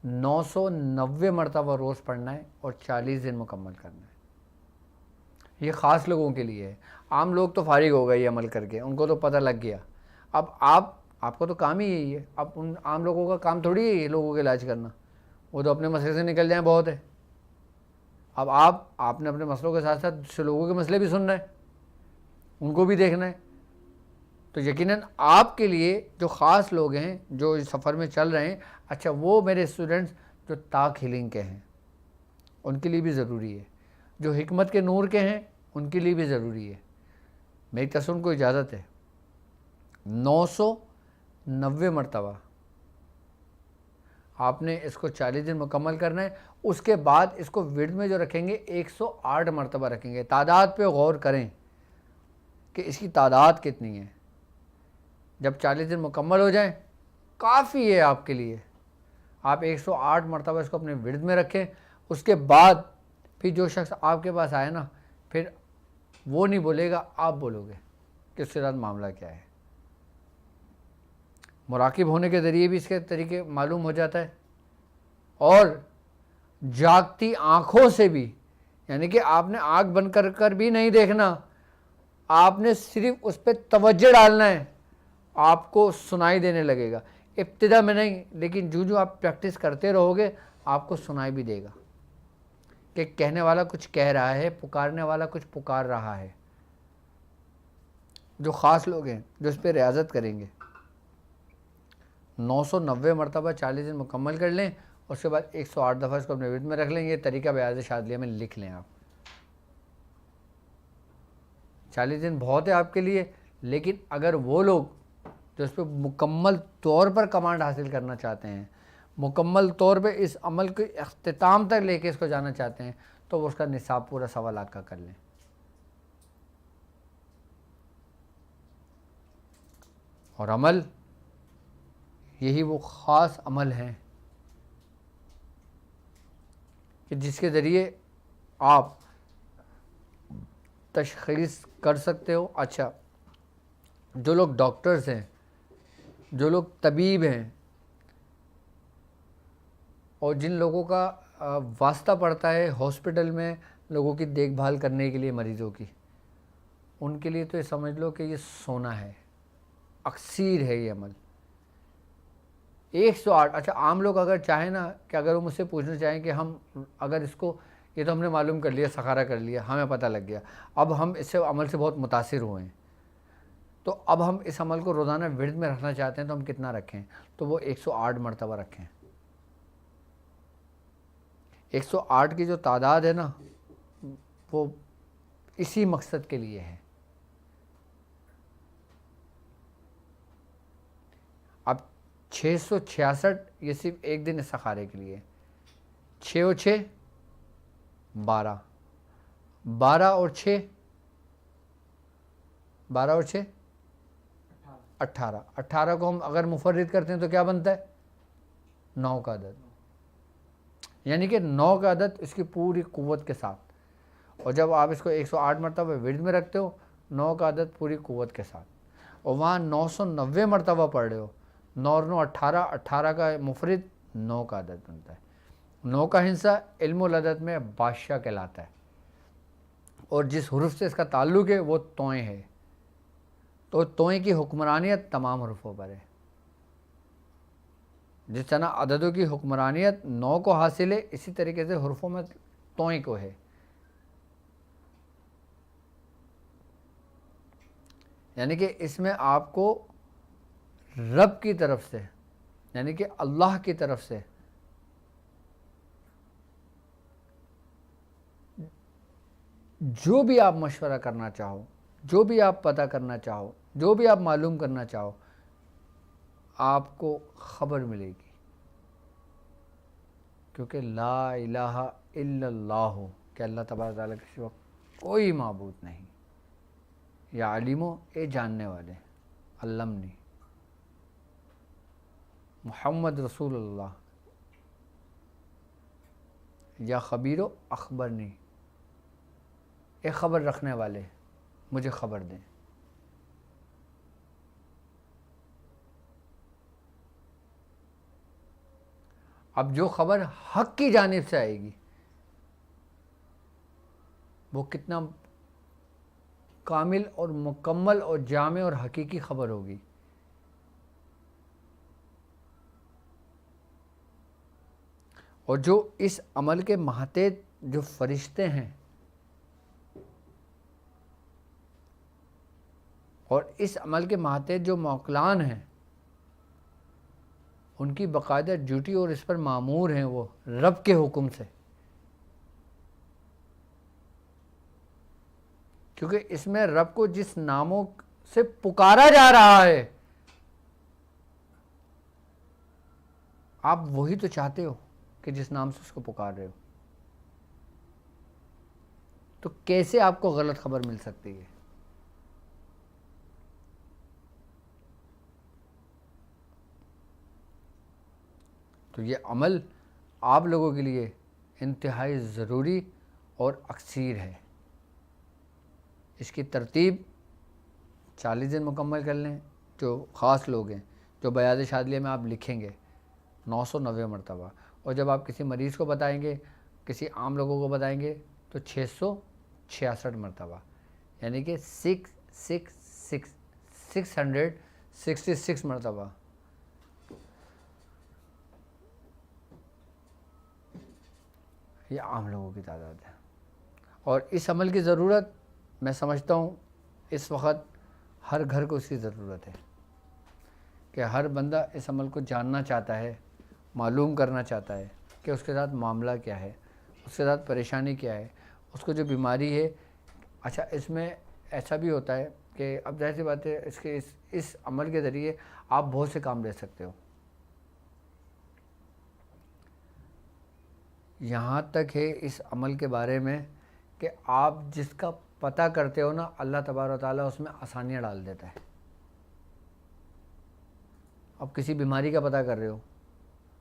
990 مرتبہ روز پڑھنا ہے اور 40 دن مکمل کرنا ہے۔ یہ خاص لوگوں کے لیے ہے، عام لوگ تو فارغ ہو گئے یہ عمل کر کے، ان کو تو پتہ لگ گیا۔ اب آپ کو تو کام ہی یہی ہے، اب ان عام لوگوں کا کام تھوڑی ہے یہ لوگوں کا علاج کرنا، وہ تو اپنے مسئلے سے نکل جائیں بہت ہے۔ اب آپ نے اپنے مسئلوں کے ساتھ ساتھ دوسرے لوگوں کے مسئلے بھی سننا ہے، ان کو بھی دیکھنا ہے۔ تو یقیناً آپ کے لیے جو خاص لوگ ہیں جو اس سفر میں چل رہے ہیں، اچھا وہ میرے اسٹوڈنٹس جو طاق ہیلنگ کے ہیں ان کے لیے بھی ضروری ہے، جو حکمت کے نور کے ہیں ان کے لیے بھی ضروری ہے، میری تصون کو اجازت ہے 990 مرتبہ آپ نے اس کو 40 دن مکمل کرنا ہے. اس کے بعد اس کو ورد میں جو رکھیں گے 108 مرتبہ رکھیں گے. تعداد پہ غور کریں کہ اس کی تعداد کتنی ہے. جب 40 دن مکمل ہو جائیں کافی ہے آپ کے لیے. آپ 108 مرتبہ اس کو اپنے ورد میں رکھیں. اس کے بعد پھر جو شخص آپ کے پاس آئے نا پھر وہ نہیں بولے گا, آپ بولو گے کہ اس کے ساتھ معاملہ کیا ہے. مراقب ہونے کے ذریعے بھی اس کے طریقے معلوم ہو جاتا ہے, اور جاگتی آنکھوں سے بھی, یعنی کہ آپ نے آنکھ بند کر کر بھی نہیں دیکھنا, آپ نے صرف اس پہ توجہ ڈالنا ہے, آپ کو سنائی دینے لگے گا. ابتدا میں نہیں, لیکن جو جو آپ پریکٹس کرتے رہو گے آپ کو سنائی بھی دے گا کہ کہنے والا کچھ کہہ رہا ہے, پکارنے والا کچھ پکار رہا ہے. جو خاص لوگ ہیں جو اس پہ ریاضت کریں گے 990 مرتبہ 40 دن مکمل کر لیں, اس کے بعد 108 دفعہ اس کو اپنے ورد میں رکھ لیں. یہ طریقہ بیاض شاذلیہ میں لکھ لیں آپ. 40 دن بہت ہے آپ کے لیے, لیکن اگر وہ لوگ جو اس پہ مکمل طور پر کمانڈ حاصل کرنا چاہتے ہیں, مکمل طور پہ اس عمل کے اختتام تک لے کے اس کو جانا چاہتے ہیں, تو وہ اس کا نصاب پورا 1.25 لاکھ کا کر لیں. اور عمل یہی وہ خاص عمل ہیں کہ جس کے ذریعے آپ تشخیص کر سکتے ہو. اچھا, جو لوگ ڈاکٹرز ہیں, جو لوگ طبیب ہیں, اور جن لوگوں کا واسطہ پڑتا ہے ہاسپٹل میں لوگوں کی دیکھ بھال کرنے کے لیے, مریضوں کی, ان کے لیے تو یہ سمجھ لو کہ یہ سونا ہے, اکسیر ہے یہ عمل. 108. اچھا, عام لوگ اگر چاہیں نا کہ اگر وہ مجھ سے پوچھنا چاہیں کہ ہم اگر اس کو, یہ تو ہم نے معلوم کر لیا, سخارہ کر لیا, ہمیں پتہ لگ گیا, اب ہم اس سے عمل سے بہت متاثر ہوئے ہیں, تو اب ہم اس عمل کو روزانہ ورد میں رکھنا چاہتے ہیں, تو ہم کتنا رکھیں؟ تو وہ 108 مرتبہ رکھیں. 108 کی جو تعداد ہے نا وہ اسی مقصد کے لیے ہے. اب 666 یہ صرف ایک دن استخارے کے لیے. 6 اور 6 12, 12 اور 6 12 اور 6 18, 18 کو ہم اگر مفرد کرتے ہیں تو کیا بنتا ہے؟ 9 کا عدد, یعنی کہ 9 کا عدد اس کی پوری قوت کے ساتھ. اور جب آپ اس کو 108 مرتبہ ورد میں رکھتے ہو 9 کا عدد پوری قوت کے ساتھ, اور وہاں 990 مرتبہ پڑھ رہے ہو, 9 اور 9 18, 18 کا مفرد 9 کا عدد بنتا ہے. 9 کا ہندسہ علم العدد میں بادشاہ کہلاتا ہے, اور جس حرف سے اس کا تعلق ہے وہ توئیں ہے, تو توئیں کی حکمرانیت تمام حروفوں پر ہے. جس طرح عددوں کی حکمرانیت 9 کو حاصل ہے, اسی طریقے سے حروفوں میں توئیں کو ہے. یعنی کہ اس میں آپ کو رب کی طرف سے, یعنی کہ اللہ کی طرف سے جو بھی آپ مشورہ کرنا چاہو, جو بھی آپ پتہ کرنا چاہو, جو بھی آپ معلوم کرنا چاہو, آپ کو خبر ملے گی. کیونکہ لا الہ الا اللہ, کہ اللہ تبارک تعالیٰ کے سوا کوئی معبود نہیں. یا علیمو, اے جاننے والے, علمنی, محمد رسول اللہ, یا خبیرو اخبرنی, اے خبر رکھنے والے مجھے خبر دیں. اب جو خبر حق کی جانب سے آئے گی وہ کتنا کامل اور مکمل اور جامع اور حقیقی خبر ہوگی. اور جو اس عمل کے ماتحت جو فرشتے ہیں اور اس عمل کے ماتحت جو موکلان ہیں, ان کی باقاعدہ ڈیوٹی اور اس پر مامور ہیں وہ رب کے حکم سے. کیونکہ اس میں رب کو جس ناموں سے پکارا جا رہا ہے آپ وہی تو چاہتے ہو کہ جس نام سے اس کو پکار رہے ہو، تو کیسے آپ کو غلط خبر مل سکتی ہے؟ تو یہ عمل آپ لوگوں کے لیے انتہائی ضروری اور اکثیر ہے۔ اس کی ترتیب 40 دن مکمل کر لیں، جو خاص لوگ ہیں، جو بیاض شادلیہ میں آپ لکھیں گے 990 مرتبہ، اور جب آپ کسی مریض کو بتائیں گے، کسی عام لوگوں کو بتائیں گے تو 666 مرتبہ، یعنی کہ 666 مرتبہ۔ یہ عام لوگوں کی تعداد ہے، اور اس عمل کی ضرورت میں سمجھتا ہوں اس وقت ہر گھر کو اس کی ضرورت ہے، کہ ہر بندہ اس عمل کو جاننا چاہتا ہے، معلوم کرنا چاہتا ہے کہ اس کے ساتھ معاملہ کیا ہے، اس کے ساتھ پریشانی کیا ہے، اس کو جو بیماری ہے۔ اچھا، اس میں ایسا بھی ہوتا ہے کہ اب ظاہر سی بات ہے اس عمل کے ذریعے آپ بہت سے کام لے سکتے ہو، یہاں تک ہے اس عمل کے بارے میں کہ آپ جس کا پتہ کرتے ہو نا، اللہ تبارک و تعالیٰ اس میں آسانیاں ڈال دیتا ہے۔ اب کسی بیماری کا پتہ کر رہے ہو،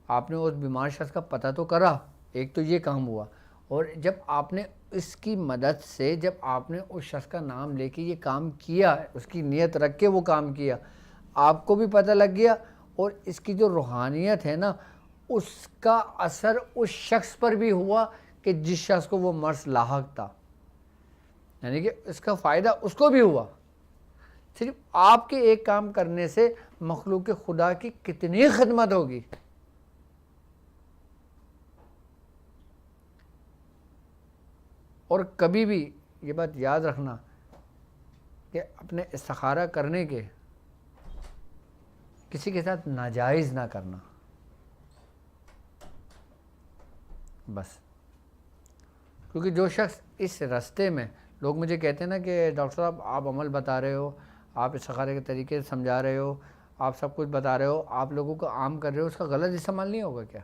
آپ نے اس بیمار شخص کا پتہ تو کرا، ایک تو یہ کام ہوا، اور جب آپ نے اس کی مدد سے، جب آپ نے اس شخص کا نام لے کے یہ کام کیا، اس کی نیت رکھ کے وہ کام کیا، آپ کو بھی پتہ لگ گیا، اور اس کی جو روحانیت ہے نا، اس کا اثر اس شخص پر بھی ہوا کہ جس شخص کو وہ مرض لاحق تھا، یعنی کہ اس کا فائدہ اس کو بھی ہوا۔ صرف آپ کے ایک کام کرنے سے مخلوق خدا کی کتنی خدمت ہوگی۔ اور کبھی بھی یہ بات یاد رکھنا کہ اپنے استخارہ کرنے کے کسی کے ساتھ ناجائز نہ کرنا، بس۔ کیونکہ جو شخص اس راستے میں، لوگ مجھے کہتے ہیں نا کہ ڈاکٹر صاحب آپ عمل بتا رہے ہو، آپ استخارے کے طریقے سے سمجھا رہے ہو، آپ سب کچھ بتا رہے ہو، آپ لوگوں کو عام کر رہے ہو، اس کا غلط استعمال نہیں ہوگا کیا؟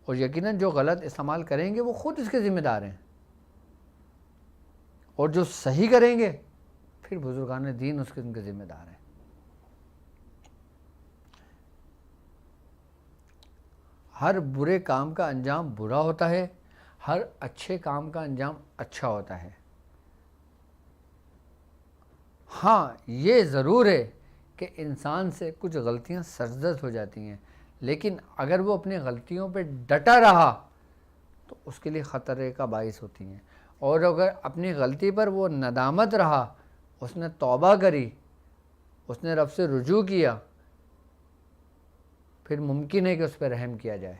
اور یقیناً جو غلط استعمال کریں گے وہ خود اس کے ذمہ دار ہیں، اور جو صحیح کریں گے پھر بزرگان دین اس کے ان کے ذمہ دار ہیں۔ ہر برے کام کا انجام برا ہوتا ہے، ہر اچھے کام کا انجام اچھا ہوتا ہے۔ ہاں یہ ضرور ہے کہ انسان سے کچھ غلطیاں سرزد ہو جاتی ہیں، لیکن اگر وہ اپنی غلطیوں پہ ڈٹا رہا تو اس کے لیے خطرے کا باعث ہوتی ہیں، اور اگر اپنی غلطی پر وہ ندامت رہا، اس نے توبہ کری، اس نے رب سے رجوع کیا، پھر ممکن ہے کہ اس پہ رحم کیا جائے،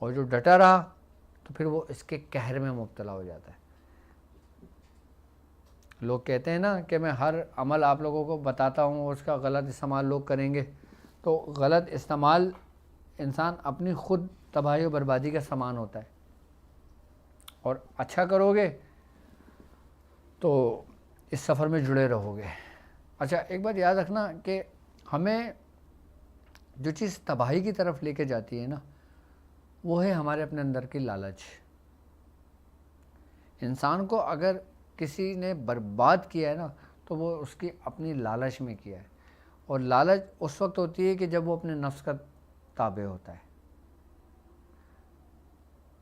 اور جو ڈٹا رہا تو پھر وہ اس کے قہر میں مبتلا ہو جاتا ہے۔ لوگ کہتے ہیں نا کہ میں ہر عمل آپ لوگوں کو بتاتا ہوں، اس کا غلط استعمال لوگ کریں گے، تو غلط استعمال انسان اپنی خود تباہی و بربادی کا سامان ہوتا ہے، اور اچھا کرو گے تو اس سفر میں جڑے رہو گے۔ اچھا، ایک بات یاد رکھنا کہ ہمیں جو چیز تباہی کی طرف لے کے جاتی ہے نا، وہ ہے ہمارے اپنے اندر کی لالچ۔ انسان کو اگر کسی نے برباد کیا ہے نا، تو وہ اس کی اپنی لالچ میں کیا ہے، اور لالچ اس وقت ہوتی ہے کہ جب وہ اپنے نفس کا تابع ہوتا ہے۔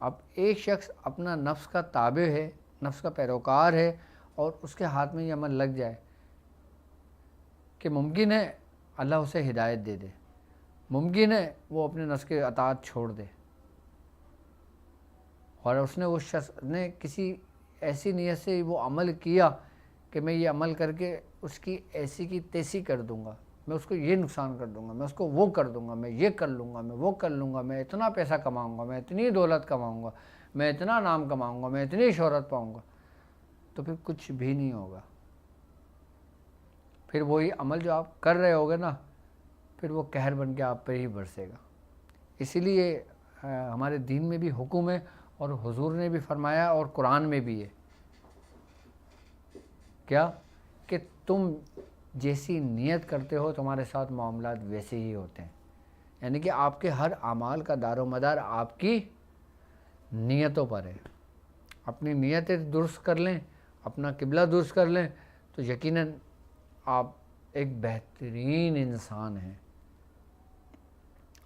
اب ایک شخص اپنا نفس کا تابع ہے، نفس کا پیروکار ہے، اور اس کے ہاتھ میں یہ عمل لگ جائے کہ ممکن ہے اللہ اسے ہدایت دے دے، ممکن ہے وہ اپنے نفس کے اطاعت چھوڑ دے، اور اس نے اس شخص نے کسی ایسی نیت سے وہ عمل کیا کہ میں یہ عمل کر کے اس کی ایسی کی تیسی کر دوں گا، میں اس کو یہ نقصان کر دوں گا، میں اس کو وہ کر دوں گا، میں یہ کر لوں گا، میں وہ کر لوں گا، میں اتنا پیسہ کماؤں گا، میں اتنی دولت کماؤں گا، میں اتنا نام کماؤں گا، میں اتنی شہرت پاؤں گا، تو پھر کچھ بھی نہیں ہوگا۔ پھر وہی عمل جو آپ کر رہے ہوگے نا، پھر وہ قہر بن کے آپ پہ ہی برسے گا۔ اسی لیے ہمارے دین میں بھی حکم ہے، اور حضور نے بھی فرمایا اور قرآن میں بھی ہے کیا کہ تم جیسی نیت کرتے ہو تمہارے ساتھ معاملات ویسے ہی ہوتے ہیں، یعنی کہ آپ کے ہر اعمال کا دار و مدار آپ کی نیتوں پر ہے۔ اپنی نیتیں درست کر لیں، اپنا قبلہ درست کر لیں تو یقیناً آپ ایک بہترین انسان ہیں۔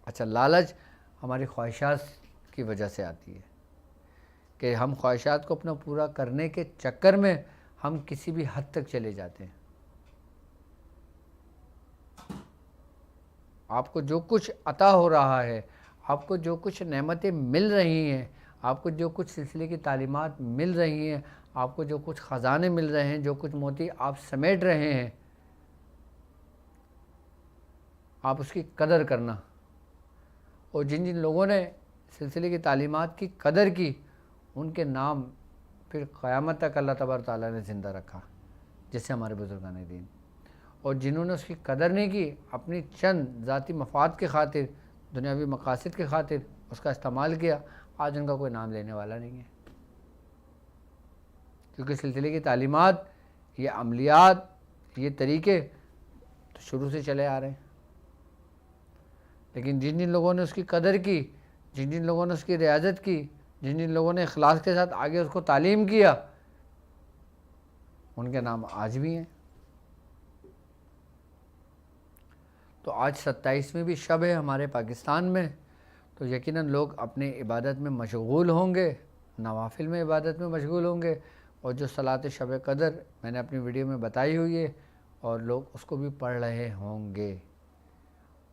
اچھا، لالچ ہماری خواہشات کی وجہ سے آتی ہے کہ ہم خواہشات کو اپنا پورا کرنے کے چکر میں ہم کسی بھی حد تک چلے جاتے ہیں۔ آپ کو جو کچھ عطا ہو رہا ہے، آپ کو جو کچھ نعمتیں مل رہی ہیں، آپ کو جو کچھ سلسلے کی تعلیمات مل رہی ہیں، آپ کو جو کچھ خزانے مل رہے ہیں، جو کچھ موتی آپ سمیٹ رہے ہیں، آپ اس کی قدر کرنا۔ اور جن جن لوگوں نے سلسلے کی تعلیمات کی قدر کی، ان کے نام پھر قیامت تک اللہ تبارک تعالیٰ نے زندہ رکھا، جس سے ہمارے بزرگان دین۔ اور جنہوں نے اس کی قدر نہیں کی، اپنی چند ذاتی مفاد کی خاطر، دنیاوی مقاصد کی خاطر اس کا استعمال کیا، آج ان کا کوئی نام لینے والا نہیں ہے۔ کیونکہ سلسلے کی تعلیمات، یہ عملیات، یہ طریقے تو شروع سے چلے آ رہے ہیں، لیکن جن جن لوگوں نے اس کی قدر کی، جن جن لوگوں نے اس کی رعایت کی، جن جن لوگوں نے اخلاص کے ساتھ آگے اس کو تعلیم کیا، ان کے نام آج بھی ہیں۔ تو آج 27ویں بھی شب ہے ہمارے پاکستان میں، تو یقیناً لوگ اپنے عبادت میں مشغول ہوں گے، نوافل میں عبادت میں مشغول ہوں گے، اور جو صلاۃ شب قدر میں نے اپنی ویڈیو میں بتائی ہوئی ہے، اور لوگ اس کو بھی پڑھ رہے ہوں گے،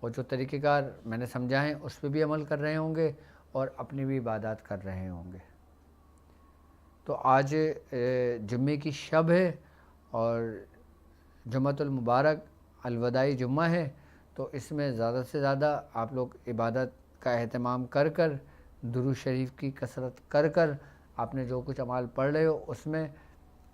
اور جو طریقہ کار میں نے سمجھا ہے اس پہ بھی عمل کر رہے ہوں گے، اور اپنی بھی عبادات کر رہے ہوں گے۔ تو آج جمعے کی شب ہے، اور جمعۃ المبارک الوداعی جمعہ ہے، تو اس میں زیادہ سے زیادہ آپ لوگ عبادت کا اہتمام کر کر، درود شریف کی کثرت کر کر، آپ نے جو کچھ اعمال پڑھ رہے ہو اس میں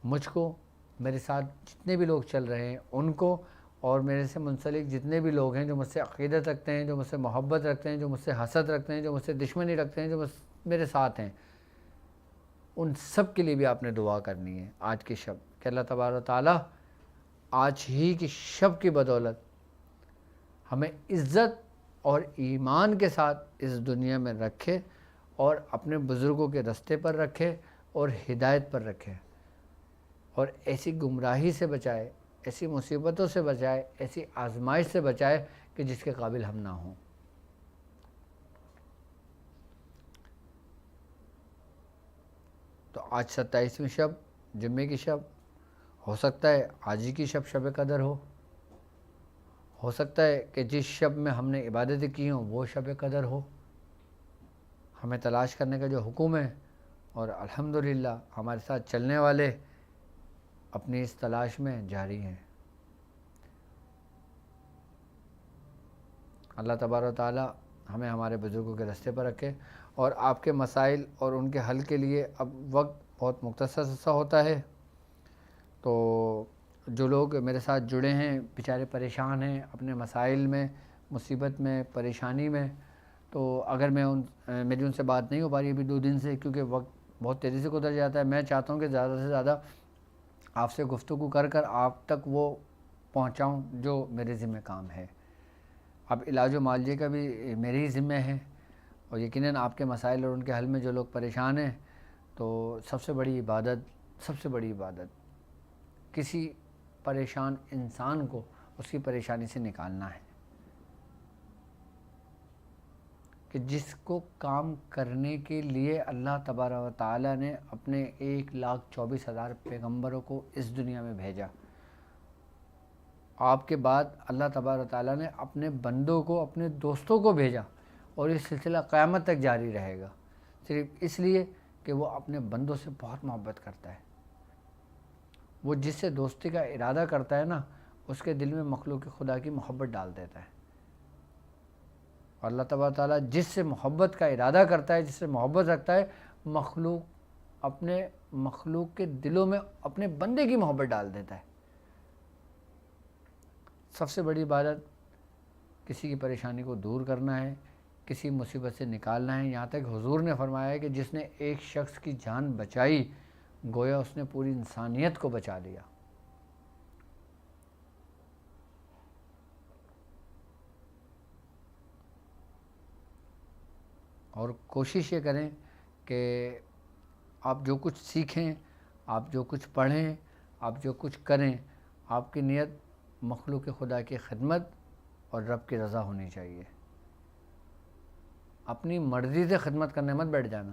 مجھ کو، میرے ساتھ جتنے بھی لوگ چل رہے ہیں ان کو، اور میرے سے منسلک جتنے بھی لوگ ہیں جو مجھ سے عقیدت رکھتے ہیں، جو مجھ سے محبت رکھتے ہیں، جو مجھ سے حسد رکھتے ہیں، جو مجھ سے دشمنی رکھتے ہیں، جو میرے ساتھ ہیں، ان سب کے لیے بھی آپ نے دعا کرنی ہے آج کی شب، کہ اللہ تبارک و تعالیٰ آج ہی کی شب کی بدولت ہمیں عزت اور ایمان کے ساتھ اس دنیا میں رکھے، اور اپنے بزرگوں کے رستے پر رکھے، اور ہدایت پر رکھے، اور ایسی گمراہی سے بچائے، ایسی مصیبتوں سے بچائے، ایسی آزمائش سے بچائے کہ جس کے قابل ہم نہ ہوں۔ تو آج 27ویں شب، جمعے کی شب، ہو سکتا ہے آج ہی کی شب قدر ہو سکتا ہے کہ جس شب میں ہم نے عبادتیں کی ہوں وہ شب قدر ہو۔ ہمیں تلاش کرنے کا جو حکم ہے، اور الحمدللہ ہمارے ساتھ چلنے والے اپنی اس تلاش میں جاری ہیں۔ اللہ تبارک و تعالیٰ ہمیں ہمارے بزرگوں کے راستے پر رکھے، اور آپ کے مسائل اور ان کے حل کے لیے اب وقت بہت مختصر سا ہوتا ہے، تو جو لوگ میرے ساتھ جڑے ہیں بیچارے پریشان ہیں اپنے مسائل میں، مصیبت میں، پریشانی میں، تو اگر میری ان سے بات نہیں ہو پا رہی ابھی 2 دن سے، کیونکہ وقت بہت تیزی سے گزر جاتا ہے، میں چاہتا ہوں کہ زیادہ سے زیادہ آپ سے گفتگو کر کر آپ تک وہ پہنچاؤں جو میرے ذمہ کام ہے۔ اب علاج و معالجے کا بھی میرے ہی ذمہ ہے، اور یقیناً آپ کے مسائل اور ان کے حل میں جو لوگ پریشان ہیں، تو سب سے بڑی عبادت کسی پریشان انسان کو اس کی پریشانی سے نکالنا ہے، کہ جس کو کام کرنے کے لیے اللہ تبارک و تعالیٰ نے اپنے 1,24,000 پیغمبروں کو اس دنیا میں بھیجا۔ آپ کے بعد اللہ تبارک و تعالیٰ نے اپنے بندوں کو، اپنے دوستوں کو بھیجا، اور یہ سلسلہ قیامت تک جاری رہے گا، صرف اس لیے کہ وہ اپنے بندوں سے بہت محبت کرتا ہے۔ وہ جس سے دوستی کا ارادہ کرتا ہے نا، اس کے دل میں مخلوق خدا کی محبت ڈال دیتا ہے، اور اللہ تبارک و تعالیٰ جس سے محبت کا ارادہ کرتا ہے، جس سے محبت رکھتا ہے، مخلوق کے دلوں میں اپنے بندے کی محبت ڈال دیتا ہے۔ سب سے بڑی عبادت کسی کی پریشانی کو دور کرنا ہے، کسی مصیبت سے نکالنا ہے. یہاں تک حضور نے فرمایا ہے کہ جس نے ایک شخص کی جان بچائی گویا اس نے پوری انسانیت کو بچا لیا. اور کوشش یہ کریں کہ آپ جو کچھ سیکھیں، آپ جو کچھ پڑھیں، آپ جو کچھ کریں، آپ کی نیت مخلوق خدا کی خدمت اور رب کی رضا ہونی چاہیے. اپنی مرضی سے خدمت کرنے مت بیٹھ جانا.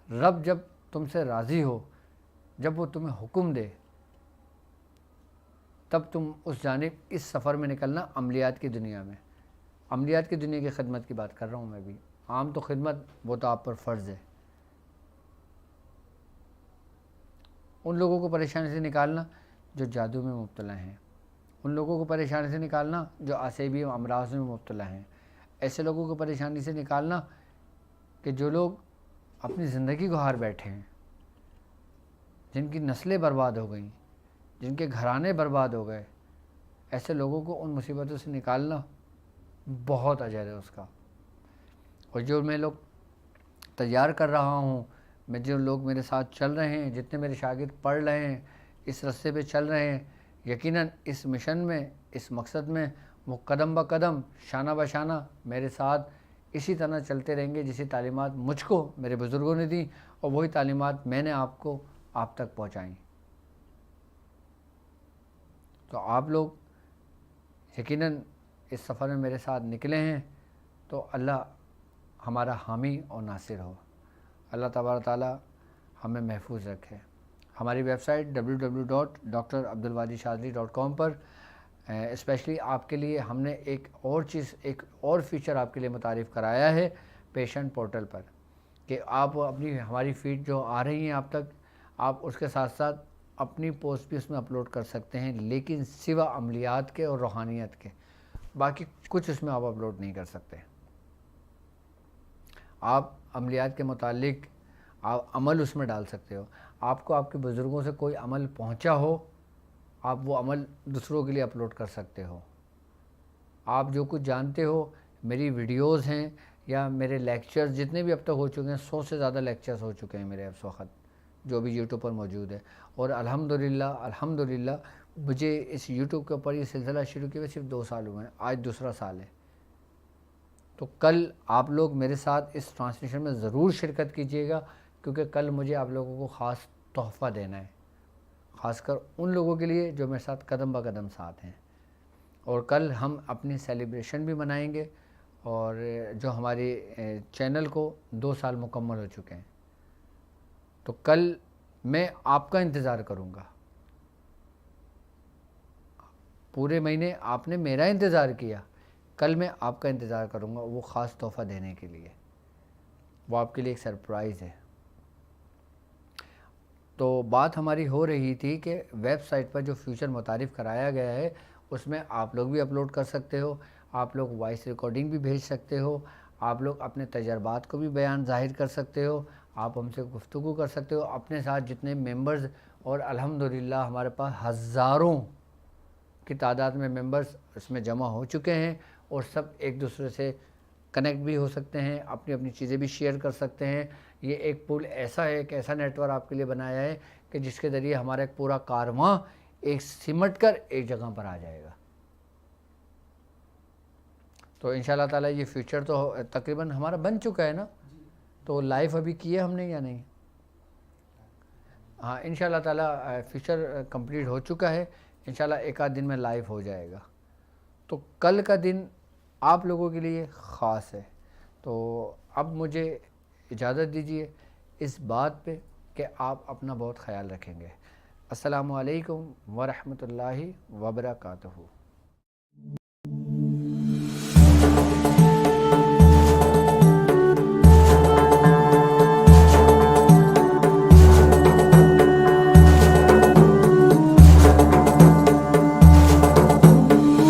رب جب تم سے راضی ہو، جب وہ تمہیں حکم دے، تب تم اس جانب اس سفر میں نکلنا. عملیات کی دنیا میں، عملیات کی دنیا کی خدمت کی بات کر رہا ہوں میں بھی. عام تو خدمت وہ تو آپ پر فرض ہے. ان لوگوں کو پریشانی سے نکالنا جو جادو میں مبتلا ہیں، ان لوگوں کو پریشانی سے نکالنا جو عصبی امراض میں مبتلا ہیں، ایسے لوگوں کو پریشانی سے نکالنا کہ جو لوگ اپنی زندگی کو ہار بیٹھے ہیں، جن کی نسلیں برباد ہو گئیں، جن کے گھرانے برباد ہو گئے، ایسے لوگوں کو ان مصیبتوں سے نکالنا بہت اجر ہے اس کا. اور جو میں لوگ تیار کر رہا ہوں، میں جو لوگ میرے ساتھ چل رہے ہیں، جتنے میرے شاگرد پڑھ رہے ہیں، اس رستے پہ چل رہے ہیں، یقیناً اس مشن میں، اس مقصد میں وہ قدم بہ قدم، شانہ بہ شانہ میرے ساتھ اسی طرح چلتے رہیں گے جیسی تعلیمات مجھ کو میرے بزرگوں نے دیں اور وہی تعلیمات میں نے آپ تک پہنچائیں. تو آپ لوگ یقیناً اس سفر میں میرے ساتھ نکلے ہیں تو اللہ ہمارا حامی اور ناصر ہو. اللہ تبارک تعالیٰ ہمیں محفوظ رکھے. ہماری ویب سائٹ www.drabdulwadiشاذلی.com پر اسپیشلی آپ کے لیے ہم نے ایک اور فیچر آپ کے لیے متعارف کرایا ہے پیشنٹ پورٹل پر، کہ آپ ہماری فیڈ جو آ رہی ہیں آپ تک، آپ اس کے ساتھ ساتھ اپنی پوسٹ بھی اس میں اپلوڈ کر سکتے ہیں، لیکن سوا عملیات کے اور روحانیت کے باقی کچھ اس میں آپ اپلوڈ نہیں کر سکتے. آپ عملیات کے متعلق آپ عمل اس میں ڈال سکتے ہو. آپ کو آپ کے بزرگوں سے کوئی عمل پہنچا ہو، آپ وہ عمل دوسروں کے لیے اپلوڈ کر سکتے ہو. آپ جو کچھ جانتے ہو، میری ویڈیوز ہیں یا میرے لیکچرز جتنے بھی اب تک ہو چکے ہیں، 100 سے زیادہ لیکچرز ہو چکے ہیں میرے اس وقت جو بھی یوٹیوب پر موجود ہے. اور الحمدللہ مجھے اس یوٹیوب کے اوپر یہ سلسلہ شروع کیے ہوئے صرف 2 سال ہوئے ہیں، آج دوسرا سال ہے. تو کل آپ لوگ میرے ساتھ اس ٹرانسمیشن میں ضرور شرکت کیجیے گا، کیونکہ کل مجھے آپ لوگوں کو خاص تحفہ دینا ہے، خاص کر ان لوگوں کے لیے جو میرے ساتھ قدم بہ قدم ساتھ ہیں. اور کل ہم اپنی سیلیبریشن بھی منائیں گے، اور جو ہمارے چینل کو 2 سال مکمل ہو چکے ہیں. تو کل میں آپ کا انتظار کروں گا. پورے مہینے آپ نے میرا انتظار کیا، کل میں آپ کا انتظار کروں گا وہ خاص تحفہ دینے کے لیے. وہ آپ کے لیے ایک سرپرائز ہے. تو بات ہماری ہو رہی تھی کہ ویب سائٹ پر جو فیچر متعارف کرایا گیا ہے اس میں آپ لوگ بھی اپلوڈ کر سکتے ہو، آپ لوگ وائس ریکارڈنگ بھی بھیج سکتے ہو، آپ لوگ اپنے تجربات کو بھی بیان ظاہر کر سکتے ہو، آپ ہم سے گفتگو کر سکتے ہو. اپنے ساتھ جتنے ممبرز، اور الحمدللہ ہمارے پاس ہزاروں کی تعداد میں ممبرز اس میں جمع ہو چکے ہیں، اور سب ایک دوسرے سے کنیکٹ بھی ہو سکتے ہیں، اپنی اپنی چیزیں بھی شیئر کر سکتے ہیں. یہ ایک پول ایسا ہے، ایک ایسا نیٹ ورک آپ کے لیے بنایا ہے کہ جس کے ذریعے ہمارا ایک پورا کارواں ایک سمٹ کر ایک جگہ پر آ جائے گا. تو انشاءاللہ تعالیٰ یہ فیچر تو تقریباً ہمارا بن چکا ہے نا. تو لائیو ابھی کیے ہم نے یا نہیں؟ ہاں انشاءاللہ تعالیٰ فیچر کمپلیٹ ہو چکا ہے. انشاءاللہ ایک آدھ دن میں لائیو ہو جائے گا. تو کل کا دن آپ لوگوں کے لیے خاص ہے. تو اب مجھے اجازت دیجیے اس بات پہ کہ آپ اپنا بہت خیال رکھیں گے. السلام علیکم ورحمۃ اللہ وبرکاتہ.